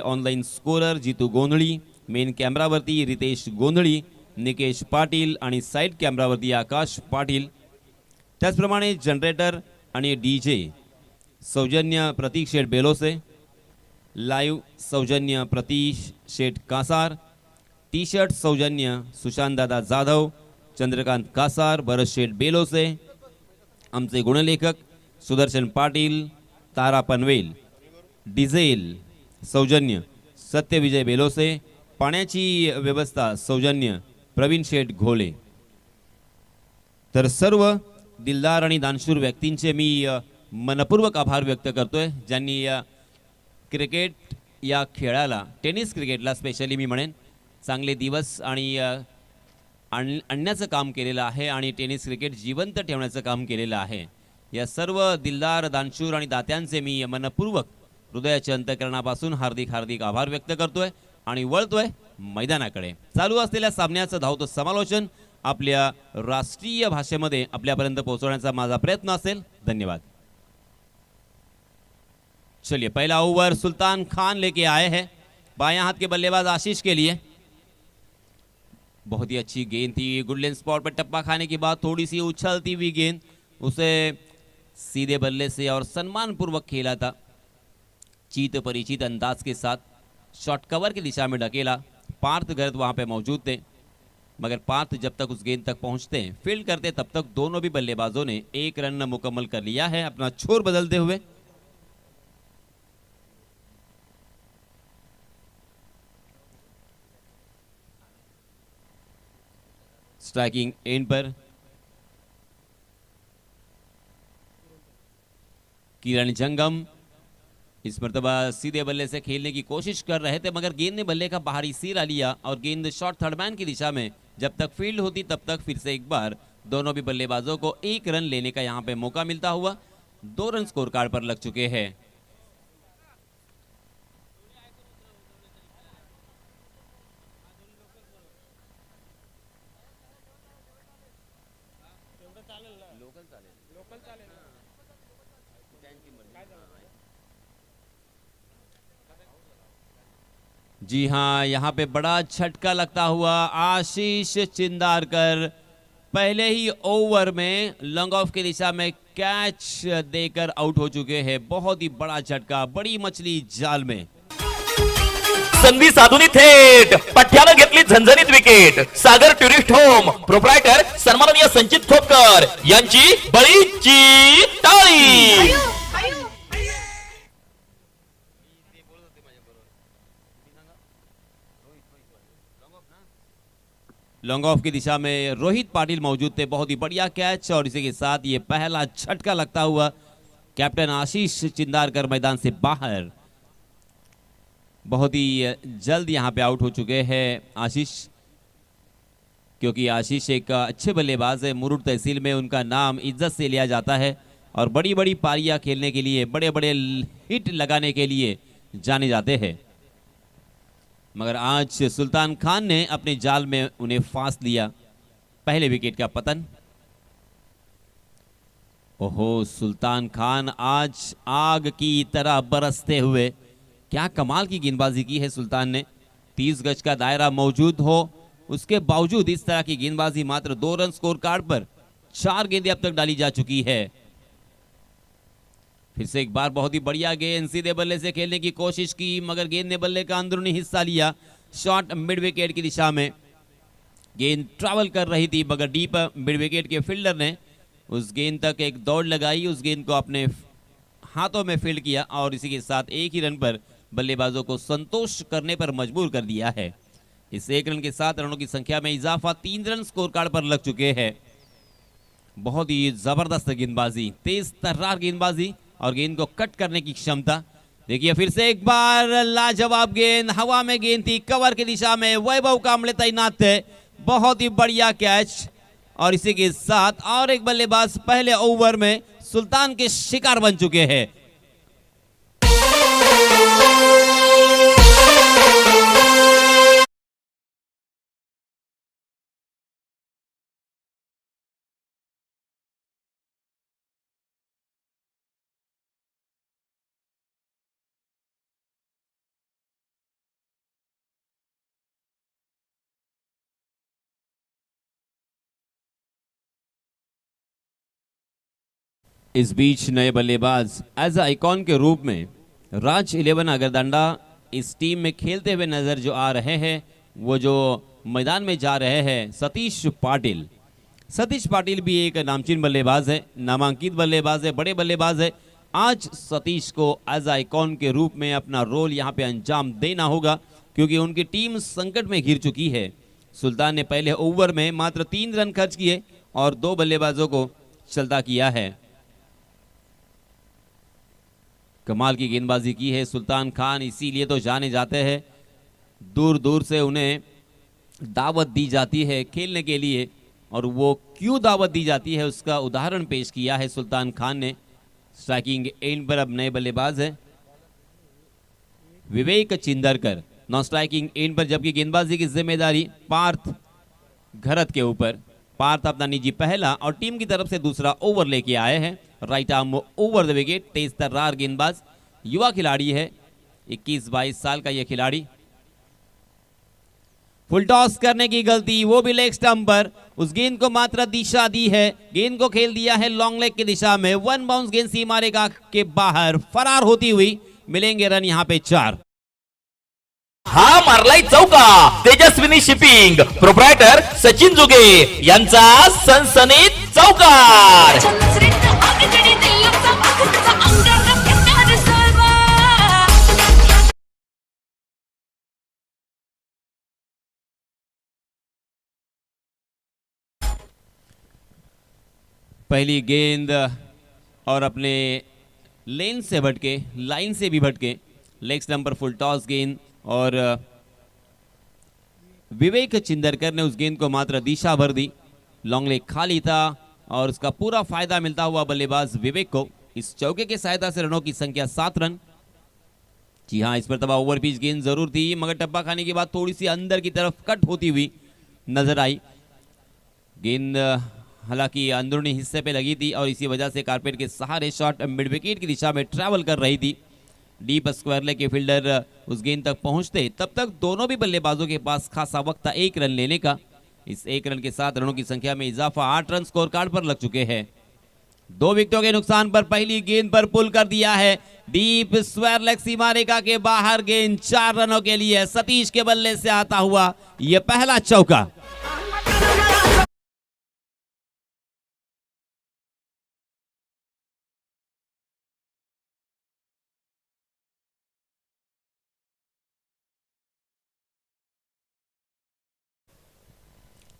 Online scorer जितू गोंधळी, main कॅमेरावरती Riteish गोंधळी, निकेश पाटील आणि साईड कॅमेरावरती आकाश पाटील। त्याचप्रमाणे जनरेटर आणि डीजे सौजन्य प्रतीक शेठ बेलोसे, लाईव्ह सौजन्य प्रतीश शेठ कासार, टी शर्ट सौजन्य सुशांत दादा जाधव, चंद्रकांत कासार, भरत शेठ बेलोसे, आमचे गुणलेखक सुदर्शन पाटील, तारा पनवेल, डिझेल सौजन्य सत्यविजय बेलोसे, पाण्याची व्यवस्था सौजन्य प्रवीण शेठ घोले। तर सर्व दिलदार आणि दानशूर व्यक्तींचे मी मनपूर्वक आभार व्यक्त करतोय, ज्यांनी क्रिकेट या खेळाला, टेनिस क्रिकेटला स्पेशली मी म्हणेन, चांगले दिवस आणि आणण्याचं काम केलेलं आहे आणि टेनिस क्रिकेट जिवंत ठेवण्याचं काम केलेलं आहे। या सर्व दिलदार दानशूर आणि दात्यांचे मी मनपूर्वक हृदयाच्या अंतःकरणापासून हार्दिक हार्दिक आभार व्यक्त करतोय आणि वळतोय मैदानाकडे। चालू असलेल्या सामन्याचं धावतं समालोचन आपल्या राष्ट्रीय भाषेमध्ये आपल्यापर्यंत पोहोचवण्याचा माझा प्रयत्न असेल। धन्यवाद। चलिए, पहला ओवर सुल्तान खान लेके आए हैं बाएं हाथ के बल्लेबाज आशीष के लिए। बहुत ही अच्छी गेंद थी, गुडलैंड स्पॉट पर टप्पा खाने के बाद थोड़ी सी उछलती हुई गेंद उसे सीधे बल्ले से और सम्मानपूर्वक खेला था, चीत परिचित अंदाज के साथ शॉट कवर की दिशा में ढकेला। पार्थ गर्द वहां पे मौजूद थे, मगर पार्थ जब तक उस गेंद तक पहुंचते फील्ड करते तब तक दोनों भी बल्लेबाजों ने एक रन मुकम्मल कर लिया है अपना छोर बदलते हुए। स्ट्राइकिंग एंड पर किरण जंगम इस मर्तबा सीधे बल्ले से खेलने की कोशिश कर रहे थे, मगर गेंद ने बल्ले का बाहरी सिरा लिया और गेंद शॉट थर्डमैन की दिशा में जब तक फील्ड होती तब तक फिर से एक बार दोनों भी बल्लेबाजों को एक रन लेने का यहां पे मौका मिलता हुआ 2 रन स्कोर कार्ड पर लग चुके हैं। जी हां, यहां पे बड़ा झटका लगता हुआ आशीष चिंदारकर पहले ही ओवर में लॉन्ग ऑफ की दिशा में कैच देकर आउट हो चुके हैं। बहुत ही बड़ा झटका, बड़ी मछली जाल में। संधी साधूनी थेट पठ्यानं घेतली झणझणीत विकेट। सागर टुरिस्ट होम प्रोप्रायटर सन्माननीय संचित खोपकर यांची बळीची टाळी। लॉन्ग ऑफ की दिशा में रोहित पाटिल मौजूद थे, बहुत ही बढ़िया कैच और इसी के साथ ये पहला झटका लगता हुआ कैप्टन आशीष चिंदारकर मैदान से बाहर। बहुत ही जल्द यहां पे आउट हो चुके हैं आशीष, क्योंकि आशीष एक अच्छे बल्लेबाज है। मुरुड तहसील में उनका नाम इज्जत से लिया जाता है और बड़ी बड़ी पारियां खेलने के लिए, बड़े बड़े हिट लगाने के लिए जाने जाते हैं, मगर आज सुल्तान खान ने अपने जाल में उन्हें फांस लिया। पहले विकेट का पतन। ओहो, सुल्तान खान आज आग की तरह बरसते हुए, क्या कमाल की गेंदबाजी की है सुल्तान ने। 30 गज का दायरा मौजूद हो उसके बावजूद इस तरह की गेंदबाजी। मात्र 2 रन स्कोर कार्ड पर 4 गेंदें अब तक डाली जा चुकी है। फिर से एक बार बहुत ही बढ़िया गेंद, सीधे बल्ले से खेलने की कोशिश की, मगर गेंद ने बल्ले का अंदरूनी हिस्सा लिया। शॉट मिड विकेट की दिशा में गेंद ट्रैवल कर रही थी, मगर डीप मिड विकेट के फील्डर ने उस गेंद तक एक दौड़ लगाई, उस गेंद को अपने हाथों में फील्ड किया और इसी के साथ एक ही रन पर बल्लेबाजों को संतोष करने पर मजबूर कर दिया है। इस 1 रन के साथ रनों की संख्या में इजाफा, 3 रन स्कोर कार्ड पर लग चुके हैं। बहुत ही जबरदस्त गेंदबाजी, तेज तर्रार गेंदबाजी और गेंद को कट करने की क्षमता। देखिए फिर से एक बार लाजवाब गेंद, हवा में गेंद थी, कवर की दिशा में वैभव कांबळे तैनात थे। बहुत ही बढ़िया कैच और इसी के साथ और एक बल्लेबाज पहले ओवर में सुल्तान के शिकार बन चुके हैं। इस बीच नए बल्लेबाज एज आइकॉन के रूप में राज 11 अगरदांडा इस टीम में खेलते हुए नजर जो आ रहे हैं, वो जो मैदान में जा रहे हैं सतीश पाटिल। सतीश पाटिल भी एक नामचीन बल्लेबाज है, नामांकित बल्लेबाज है, बड़े बल्लेबाज है। आज सतीश को एज आइकॉन के रूप में अपना रोल यहां पे अंजाम देना होगा, क्योंकि उनकी टीम संकट में घिर चुकी है। सुल्तान ने पहले ओवर में मात्र 3 रन खर्च किए और 2 बल्लेबाजों को चलता किया है। कमाल की गेंदबाजी की है सुल्तान खान, इसीलिए तो जाने जाते हैं। दूर दूर से उन्हें दावत दी जाती है खेलने के लिए, और वो क्यों दावत दी जाती है उसका उदाहरण पेश किया है सुल्तान खान ने। स्ट्राइकिंग एंड पर अब नए बल्लेबाज है विवेक चिंदरकर, नॉन स्ट्राइकिंग एंड पर, जबकि गेंदबाजी की जिम्मेदारी पार्थ घरत के ऊपर। पार्थ अपना निजी पहला और टीम की तरफ से दूसरा ओवर लेके आए हैं। Right arm over the wicket, तेज तर्रार गेंदबाज, युवा खिलाड़ी है, 21-22 साल का यह खिलाड़ी। फुल टॉस करने की गलती, वो भी लेग स्टंप पर। उस गेंद को मात्र दिशा दी है, गेंद को खेल दिया है लॉन्ग लेग की दिशा में। 1 बाउंस गेंद सीमा रेखा के बाहर फरार होती हुई मिलेंगे रन यहां पे 4। हा मारलाय चौका, तेजस्विनी शिपिंग प्रोप्रायटर सचिन जुगे यांचा सनसनीत चौकार। पहली गेंद और अपने लेन से भटके, लाइन से भी भटके, लेग स्टंप पर फुल टॉस गेंद, और विवेक चिंदरकर ने उस गेंद को मात्र दिशा भर दी। लॉन्ग लेग खाली था और उसका पूरा फायदा मिलता हुआ बल्लेबाज विवेक को। इस चौके की सहायता से रनों की संख्या 7 रन। जी हां, इस पर तबाह ओवर पिच गेंद जरूर थी, मगर टप्पा खाने के बाद थोड़ी सी अंदर की तरफ कट होती हुई नजर आई। गेंद हालांकि अंदरूनी हिस्से पे लगी थी और इसी वजह से कारपेट के सहारे शॉट मिड विकेट की दिशा में ट्रैवल कर रही थी। डीप स्क्वायर लेग के फील्डर उस गेंद तक पहुंचते तब तक दोनों भी बल्लेबाजों के पास खासा वक्त था 1 रन लेने का। इस 1 रन के साथ रनों की संख्या में इजाफा, 8 रन स्कोर कार्ड पर लग चुके हैं। 2 विकेटों के नुकसान पर पहली गेंद पर पुल कर दिया है, डीप स्क्वायर लेग सीमा रेखा के बाहर गेंद 4 रनों के लिए सतीश के बल्ले से आता हुआ यह पहला चौका।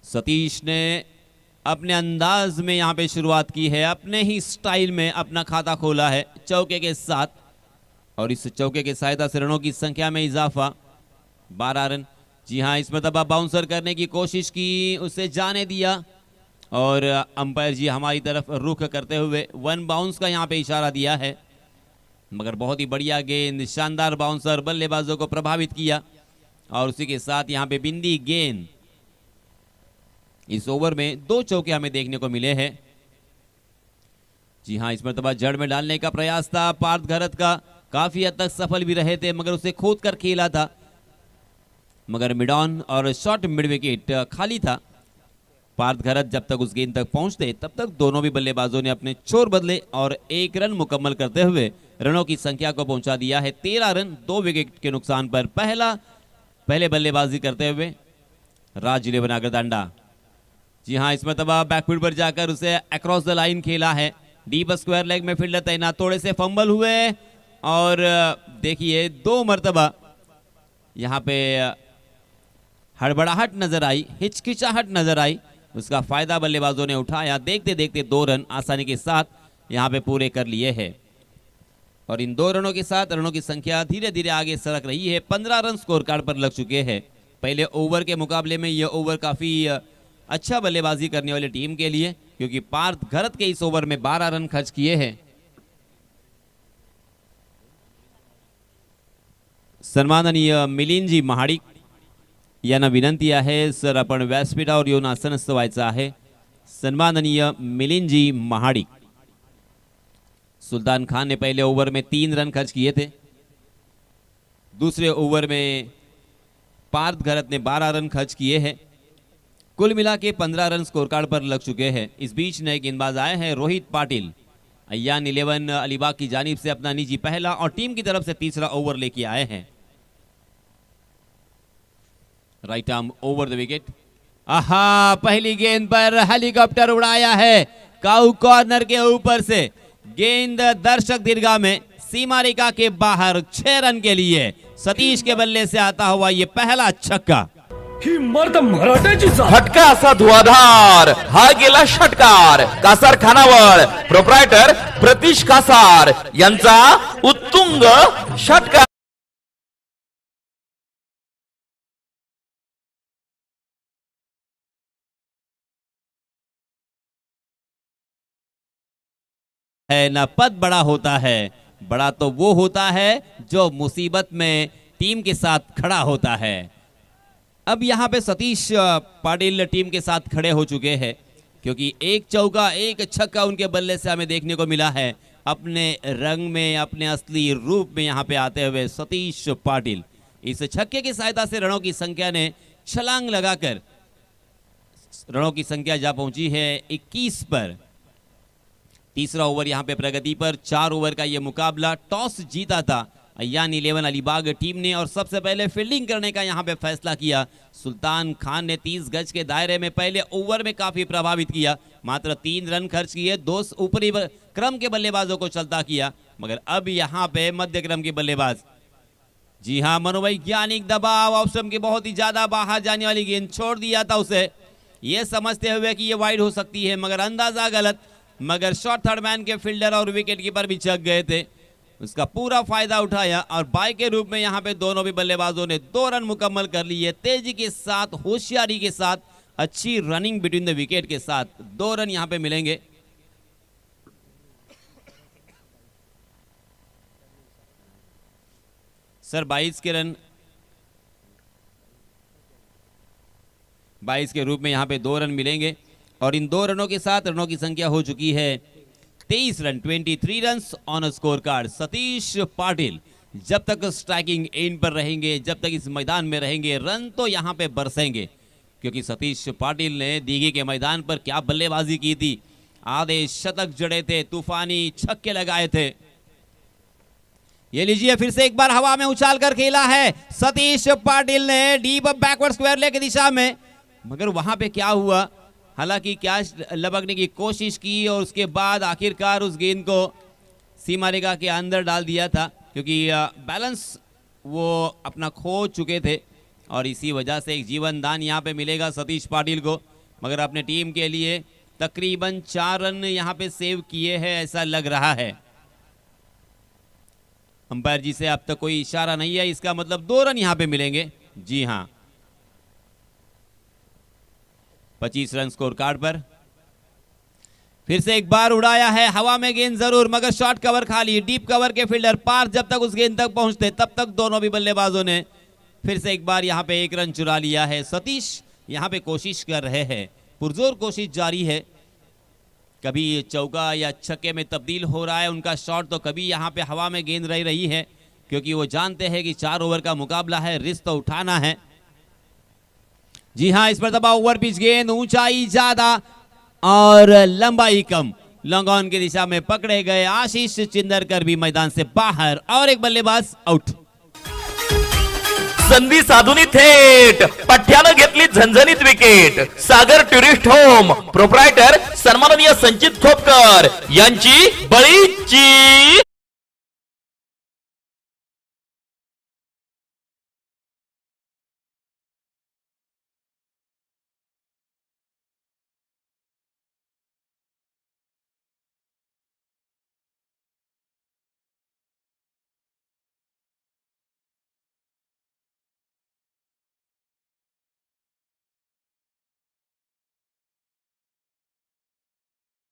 सतीश ने अपने अंदाज में यहां पे शुरुआत की है, अपने ही स्टाइल में अपना खाता खोला है चौके के साथ, और इस चौके के सहायता से रनों की संख्या में इजाफा, 12 रन। जी हां, इस मरतबा बाउंसर करने की कोशिश की, उसे जाने दिया, और अंपायर जी हमारी तरफ रुख करते हुए 1 बाउंस का यहां पे इशारा दिया है। मगर बहुत ही बढ़िया गेंद, शानदार बाउंसर, बल्लेबाजों को प्रभावित किया, और उसी के साथ यहां पे बिंदी गेंद। इस ओवर में 2 चौके हमें देखने को मिले हैं। जी हां, इस मरतबा जड़ में डालने का प्रयास था पार्थ घरत का, काफी हद तक सफल भी रहे थे, मगर उसे खोद कर खेला था, मगर मिड ऑन और शॉर्ट मिड विकेट खाली था। पार्थ घरत जब तक उस गेंद तक पहुंचते तब तक दोनों भी बल्लेबाजों ने अपने छोर बदले और 1 रन मुकम्मल करते हुए रनों की संख्या को पहुंचा दिया है 13 रन 2 विकेट के नुकसान पर। पहले बल्लेबाजी करते हुए राज 11 अगरदांडा। जी हां, इस मरतबा बैकफुट पर जाकर उसे अक्रॉस द लाइन खेला है, डीप स्क्वायर लेग में फील्डर तैनात, थोड़े से फंबल हुए, और देखिए 2 मरतबा यहां पे हड़बड़ाहट नजर आई, हिचकिचाहट नजर आई, उसका फायदा बल्लेबाजों ने उठाया। देखते देखते 2 रन आसानी के साथ यहां पे पूरे कर लिए हैं, और इन 2 रनों के साथ रनों की संख्या धीरे धीरे आगे सरक रही है। 15 रन स्कोर कार्ड पर लग चुके हैं। पहले ओवर के मुकाबले में यह ओवर काफी अच्छा बल्लेबाजी करने वाली टीम के लिए, क्योंकि पार्थ घरत के इस ओवर में 12 रन खर्च किए हैं। सन्माननीय मिलिंदजी महाडिक यांना विनंती आहे, सर आपण व्यासपीठावर येऊन आसनस्थ व्हायचं आहे। सन्माननीय मिलिंदजी महाडिक। सुल्तान खान ने पहले ओवर में 3 रन खर्च किए थे, दूसरे ओवर में पार्थ घरत ने 12 रन खर्च किए हैं, कुल मिला के 15 रन स्कोर कार्ड पर लग चुके हैं। इस बीच नए गेंदबाज आए हैं रोहित पाटिल, अय्यान 11 अलीबाग की जानिब से अपना निजी पहला और टीम की तरफ से तीसरा ओवर लेके आए हैं। Right arm over the wicket. आहा, पहली गेंद पर हेलीकॉप्टर उड़ाया है काउ कॉर्नर के ऊपर से। गेंद दर्शक दीर्घा में सीमा रेखा के बाहर 6 रन के लिए सतीश के बल्ले से आता हुआ ये पहला छक्का। ही मर्द मराठ्याची जात. फटका असा धुआधार, हा गेला षटकार कासार खानावर प्रोप्रायटर प्रतीश कासार यांचा उत्तुंग षटकार। है ना पद बड़ा होता है, बड़ा तो वो होता है जो मुसीबत में टीम के साथ खड़ा होता है। अब यहाँ पे सतीश पाटिल टीम के साथ खड़े हो चुके हैं क्योंकि एक चौका एक छक्का उनके बल्ले से हमें देखने को मिला है। अपने रंग में, अपने असली रूप में यहाँ पे आते हुए सतीश पाटिल इस छक्के की सहायता से रनों की संख्या ने छलांग लगाकर रनों की संख्या जा पहुंची है 21 पर। तीसरा ओवर यहाँ पे प्रगति पर। 4 ओवर का ये मुकाबला टॉस जीता था अय्यान 11 अलीबाग टीम ने और सबसे पहले फील्डिंग करने का यहाँ पे फैसला किया। सुल्तान खान ने 30 गज के दायरे में पहले ओवर में काफी प्रभावित किया, मात्र 3 रन खर्च किए, 2 ऊपरी क्रम के बल्लेबाजों को चलता किया। मगर अब यहाँ पे मध्य क्रम के बल्लेबाज, जी हाँ, मनोवैज्ञानिक दबाव ऑप्शन के बहुत ही ज्यादा बाहर जाने वाली गेंद छोड़ दिया था उसे, ये समझते हुए कि ये वाइड हो सकती है, मगर अंदाजा गलत। मगर शॉर्ट थर्ड मैन के फील्डर और विकेट कीपर भी चक गए थे, उसका पूरा फायदा उठाया और बाय के रूप में यहाँ पे दोनों भी बल्लेबाजों ने 2 रन मुकम्मल कर लिए। तेजी के साथ, होशियारी के साथ, अच्छी रनिंग बिटवीन द विकेट के साथ 2 रन यहाँ पे मिलेंगे। सर 22 के रन 22 के रूप में यहाँ पे 2 रन मिलेंगे और इन 2 रनों के साथ रनों की संख्या हो चुकी है 23 run, 23 run on score card. Satish Patil जब तक स्ट्राइकिंग एंड पर रहेंगे, जब तक इस मैदान में रहेंगे, रन तो यहाँ पे बरसेंगे क्योंकि सतीश पाटिल ने दीघी के मैदान पर क्या बल्लेबाजी की थी। आधे शतक जड़े थे, तूफानी छक्के लगाए थे। ये लीजिए, फिर से एक बार हवा में उछाल कर खेला है सतीश पाटिल ने डीप बैकवर्ड स्क्वायर लेग की दिशा में, मगर वहां पे क्या हुआ, हालांकि कैच लपकने की कोशिश की और उसके बाद आखिरकार उस गेंद को सीमा रेखा के अंदर डाल दिया था क्योंकि बैलेंस वो अपना खो चुके थे और इसी वजह से एक जीवन दान यहाँ पे मिलेगा सतीश पाटिल को। मगर अपने टीम के लिए तकरीबन 4 रन यहाँ पे सेव किए हैं ऐसा लग रहा है। अंपायर जी से अब तक कोई इशारा नहीं है, इसका मतलब 2 रन यहाँ पे मिलेंगे। जी हाँ, 25 रन स्कोर कार्ड पर। फिर से एक बार उड़ाया है हवा में गेंद जरूर, मगर शॉर्ट कवर खाली, डीप कवर के फील्डर पार जब तक उस गेंद तक पहुंचते तब तक दोनों भी बल्लेबाजों ने फिर से एक बार यहां पे 1 रन चुरा लिया है। सतीश यहां पे कोशिश कर रहे हैं, पुरजोर कोशिश जारी है, कभी चौका या छक्के में तब्दील हो रहा है उनका शॉट, तो कभी यहां पे हवा में गेंद रह रही है क्योंकि वो जानते हैं कि 4 ओवर का मुकाबला है, रिस्क तो उठाना है। जी हाँ, इस पर दबा ओवर पिच गेंद, ऊंचाई ज्यादा और लंबाई कम, लॉन्ग ऑन की दिशा में पकड़े गए आशीष चिंदरकर भी मैदान से बाहर और एक बल्लेबाज आउट। संधी साधूनी थेट पठ्यानं घेतली झणझणीत विकेट। सागर टुरिस्ट होम प्रोप्रायटर सन्माननीय संचित खोपकर यांची बळीची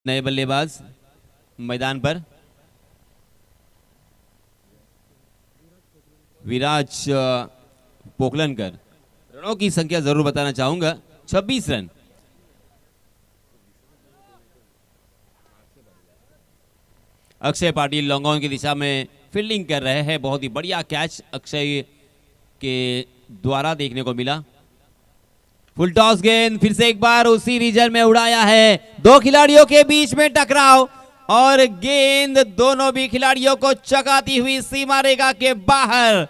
नए बल्लेबाज मैदान पर विराज पोकलनकर। रनों की संख्या जरूर बताना चाहूंगा, 26 run. Akshay Patil long on की दिशा में फील्डिंग कर रहे हैं, बहुत ही बढ़िया कैच अक्षय के द्वारा देखने को मिला। फुल टॉस गेंद फिर से एक बार उसी रीजन में उड़ाया है, 2 खिलाड़ियों के बीच में टकराव, और गेंद दोनों भी खिलाड़ियों को चकाती हुई सीमा रेखा के बाहर।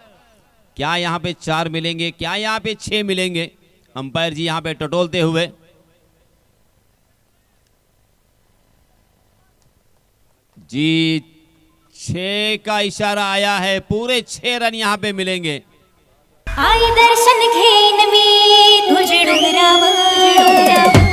क्या यहां पे 4 मिलेंगे, क्या यहां पे 6 मिलेंगे? अंपायर जी यहां पे टटोलते हुए। जी 6 का इशारा आया है, पूरे 6 रन यहां पे मिलेंगे। आई दर्शन घेन मी तुझे डोंगरावर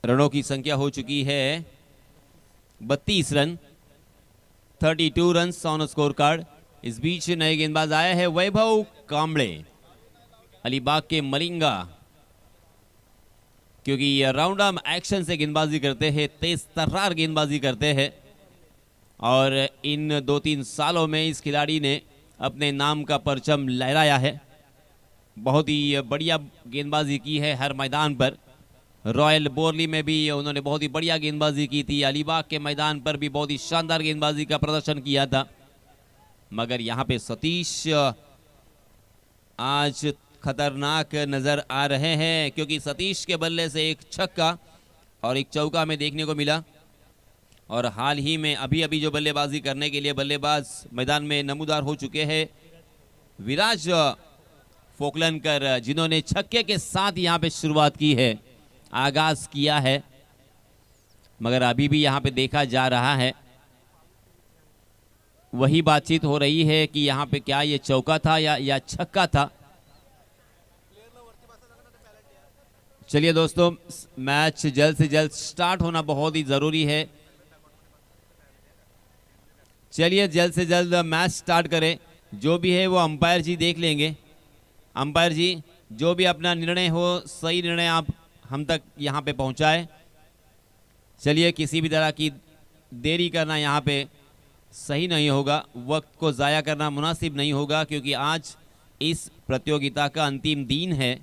रनों की संख्या हो चुकी है 32 run, 32 run on score card. Is beach नए गेंदबाज आया है वैभव कांबळे, अलीबाग के मलिंगा, क्योंकि ये राउंड आर्म एक्शन से गेंदबाजी करते हैं, तेज तर्रार गेंदबाजी करते हैं और इन 2-3 सालों में इस खिलाड़ी ने अपने नाम का परचम लहराया है। बहुत ही बढ़िया गेंदबाजी की है हर मैदान पर। रॉयल बोरली में भी उन्होंने बहुत ही बढ़िया गेंदबाजी की थी, अलीबाग के मैदान पर भी बहुत ही शानदार गेंदबाजी का प्रदर्शन किया था। मगर यहाँ पे सतीश आज खतरनाक नजर आ रहे हैं, क्योंकि सतीश के बल्ले से एक छक्का और एक चौका में देखने को मिला। और हाल ही में अभी अभी जो बल्लेबाजी करने के लिए बल्लेबाज मैदान में नमूदार हो चुके हैं विराज फोकलनकर, जिन्होंने छक्के के साथ यहाँ पे शुरुआत की है, आगाज किया है। मगर अभी भी यहाँ पे देखा जा रहा है, वही बातचीत हो रही है कि यहाँ पे क्या ये चौका था या छक्का था। चलिए दोस्तों, मैच जल्द से जल्द स्टार्ट होना बहुत ही जरूरी है। चलिए जल्द से जल्द मैच स्टार्ट करें। जो भी है वो अंपायर जी देख लेंगे। अंपायर जी जो भी अपना निर्णय हो, सही निर्णय आप हम तक यहाँ पे पहुँचाए। चलिए, किसी भी तरह की देरी करना यहाँ पे सही नहीं होगा, वक्त को ज़ाया करना मुनासिब नहीं होगा, क्योंकि आज इस प्रतियोगिता का अंतिम दिन है।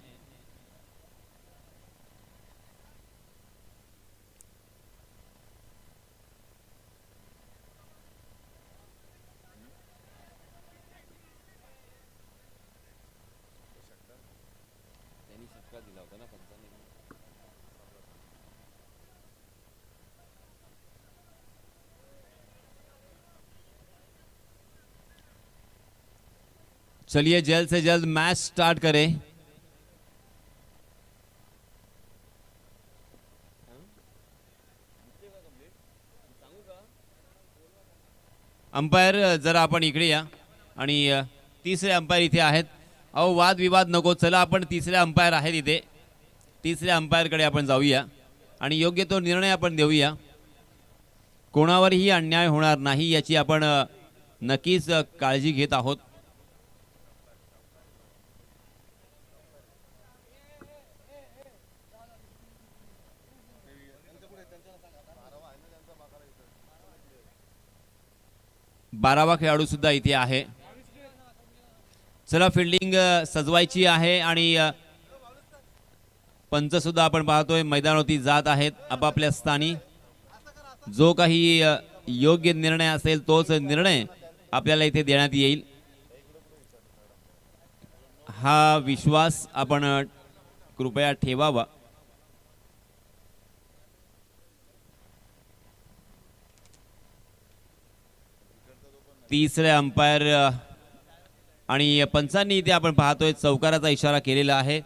चलिए जल्द से जल्द मैच स्टार्ट करें। अंपायर जरा आपण इकडे या आणि तिसरे अंपायर इथे आहेत। अहो वादविवाद नको, चला आपण तिसरे अंपायर आहेत इथे, तिसऱ्या अंपायरकडे आपण जाऊया आणि योग्य तो निर्णय आपण देऊया। कोणावरही अन्याय होणार नाही याची आपण नक्कीच काळजी घेत आहोत। बारावा खेळाडू सुद्धा इथे आहे। चला फिल्डिंग सजवायची आहे आणि पंच सुद्धा आपण पाहतोय मैदानावरती जात आहेत आपापल्या स्थानी। जो काही योग्य निर्णय असेल तोच निर्णय आपल्याला इथे देण्यात येईल, हा विश्वास आपण कृपया ठेवावा। तिसरे अंपायर आणि पंचांनी इथे आपण पाहतोय चौकाराचा इशारा केलेला आहे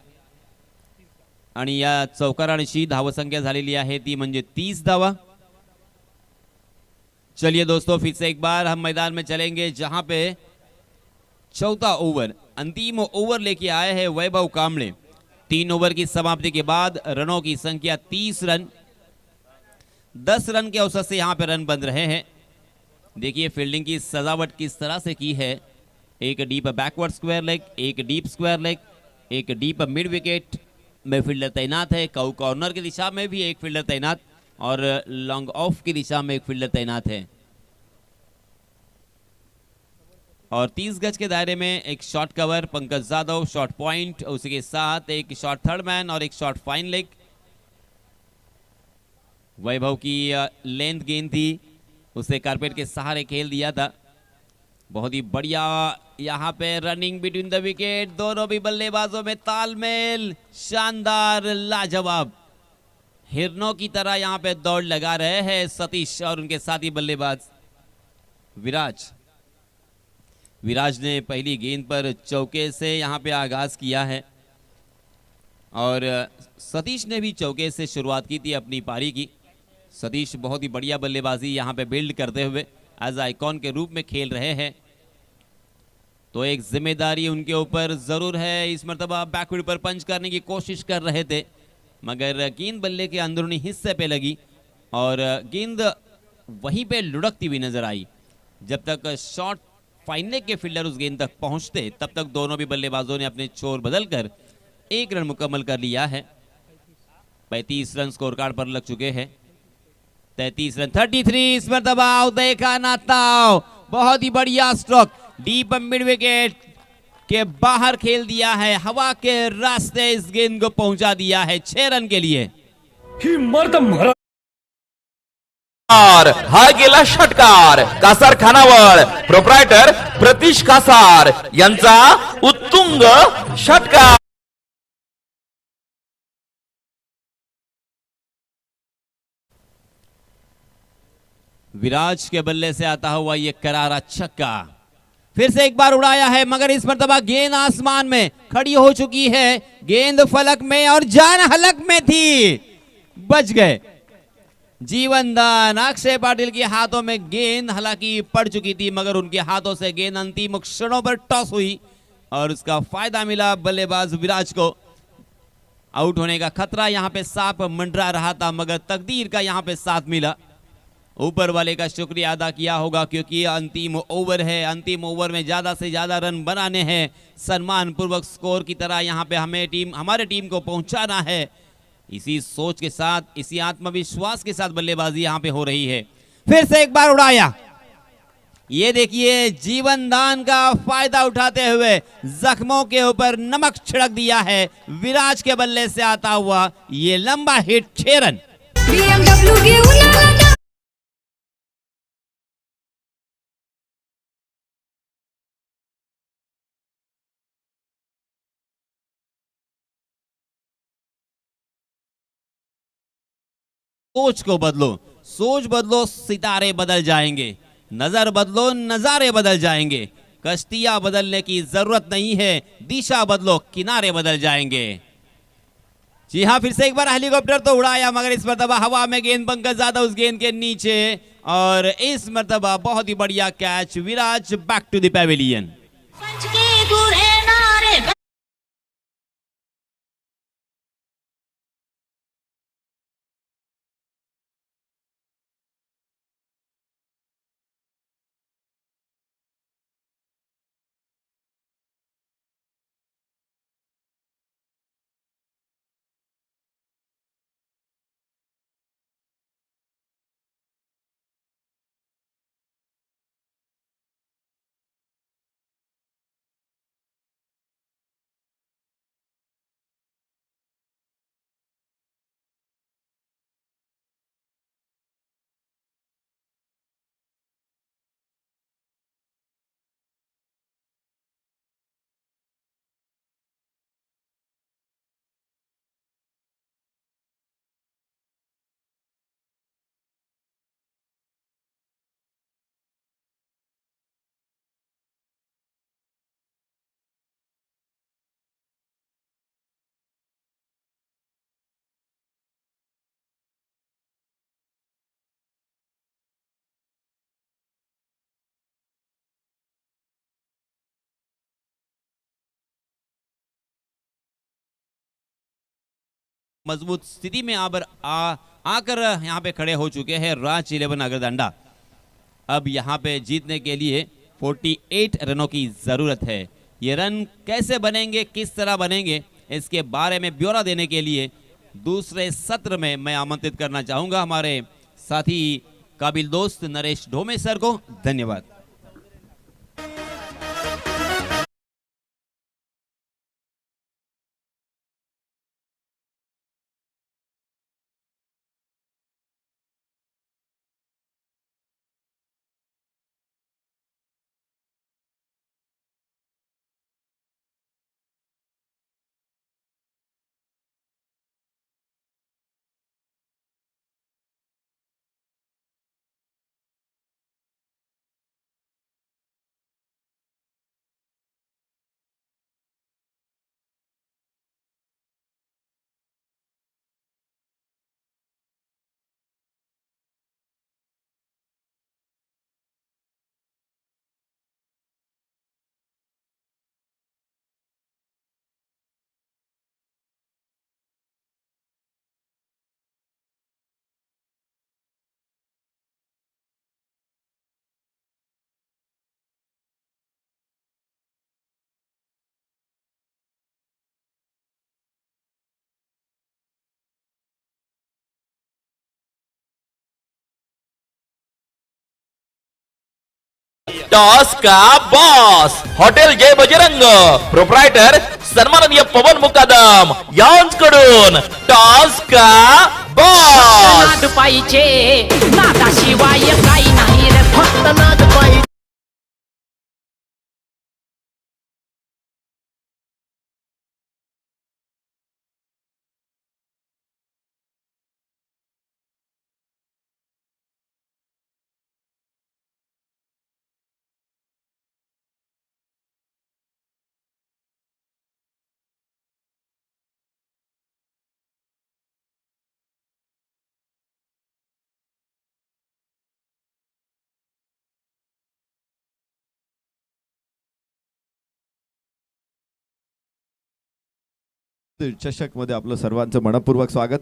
आणि या चौकारांची धावसंख्या झालेली आहे ती म्हणजे 30 धावा। चलिए दोस्तों, फिर से एक बार हम मैदान में चलेंगे, जहां पे चौथा ओवर, अंतिम ओवर लेके आए हैं वैभव कांबळे। 3 ओवर की समाप्ति के बाद रनों की संख्या 30 रन। 10 रन के औसत से यहाँ पे रन बन रहे हैं। देखिए फील्डिंग की सजावट किस तरह से की है। एक डीप बैकवर्ड स्क्वायर लेग, एक डीप स्क्वायर लेग, एक डीप मिड विकेट में फील्डर तैनात है। कॉर्नर की दिशा में भी एक फील्डर तैनात और लॉन्ग ऑफ की दिशा में एक फील्डर तैनात है। और 30 गज के दायरे में एक shot cover Pankaj Yadav, shot point, उसी के साथ एक शॉट थर्ड मैन और एक शॉट फाइन लेग। वैभव की लेंथ गेंद थी, उसे कारपेट के सहारे खेल दिया था। बहुत ही बढ़िया यहाँ पे रनिंग बिटवीन द विकेट, दोनों भी बल्लेबाजों में तालमेल, शानदार, लाजवाब, हिरनों की तरह यहाँ पे दौड़ लगा रहे हैं सतीश और उनके साथी बल्लेबाज विराज। विराज ने पहली गेंद पर चौके से यहाँ पे आगाज किया है और सतीश ने भी चौके से शुरुआत की थी अपनी पारी की। सतीश बहुत ही बढ़िया बल्लेबाजी यहाँ पे बिल्ड करते हुए एज आइकॉन के रूप में खेल रहे हैं, तो एक जिम्मेदारी उनके ऊपर जरूर है। इस मर्तबा बैकवर्ड पर पंच करने की कोशिश कर रहे थे मगर गेंद बल्ले के अंदरूनी हिस्से पे लगी और गेंद वहीं पे लुढ़कती हुई नजर आई। जब तक शॉट फाइन लेग के फील्डर उस गेंद तक पहुंचते तब तक दोनों भी बल्लेबाजों ने अपने छोर बदलकर 1 रन मुकम्मल कर लिया है। 35 रन स्कोर कार्ड पर लग चुके हैं। 33 रन, 33 इस मर्तबा देखा ना ताव, बहुत ही बढ़िया स्ट्रोक, डीप मिड विकेट के बाहर खेल दिया है, हवा के रास्ते इस गेंद को पहुंचा दिया है 6 रन के लिए। ही मर्द मरा हा गेला षटकार कासार खानावळ, प्रोप्रायटर प्रतीश कासार यांचा उत्तुंग षटकार। विराज के बल्ले से आता हुआ ये करारा छक्का फिर से एक बार उड़ाया है मगर इस मर्तबा गेंद आसमान में खड़ी हो चुकी है, गेंद फलक में और जान हलक में थी, बच गए। जीवन दान अक्षय पाटिल के हाथों में गेंद हालांकि पड़ चुकी थी मगर उनके हाथों से गेंद अंतिम क्षणों पर टॉस हुई और उसका फायदा मिला बल्लेबाज विराज को। आउट होने का खतरा यहां पे साफ मंडरा रहा था मगर तकदीर का यहां पे साथ मिला। ऊपर वाले का शुक्रिया अदा किया होगा क्योंकि अंतिम ओवर है, अंतिम ओवर में ज्यादा से ज्यादा रन बनाने हैं, सम्मान पूर्वक स्कोर की तरह यहां पे हमारे टीम को पहुंचाना है। इसी सोच के साथ, इसी आत्मविश्वास के साथ बल्लेबाजी यहां पे हो रही है। फिर से एक बार उड़ाया, ये देखिए जीवन दान का फायदा उठाते हुए जख्मों के ऊपर नमक छिड़क दिया है विराज के बल्ले से आता हुआ ये लंबा हिट 6 रन। सोच को बदलो, सोच बदलो, सितारे बदल जाएंगे, नजर बदलो, नजारे बदल जाएंगे। कश्तियां बदलने की जरूरत नहीं है, दिशा बदलो, किनारे बदल जाएंगे। जी हां, फिर से एक बार हेलीकॉप्टर तो उड़ाया मगर इस मर्तबा हवा में गेंद पंकज ज्यादा उस गेंद के नीचे और इस मर्तबा बहुत ही बढ़िया catch, Viraj back to the pavilion. मजबूत स्थिति में आकर यहाँ पे खड़े हो चुके हैं राज 11 अगरदंडा। अब यहाँ पे जीतने के लिए 48 रनों की जरूरत है। ये रन कैसे बनेंगे, किस तरह बनेंगे, इसके बारे में ब्यौरा देने के लिए दूसरे सत्र में मैं आमंत्रित करना चाहूंगा हमारे साथी काबिल दोस्त नरेश ढोमे सर को। धन्यवाद। टॉस का बॉस हॉटेल जय बजरंग प्रोप्रायटर सन्माननीय पवन मुकादम यांकडून टॉस का बॉस। नाद पाहिजे नादाशिवाय काही नाही रे फक्त नाद पाहिजे। चषक मध्ये आपलं सर्वांचं मनपूर्वक स्वागत।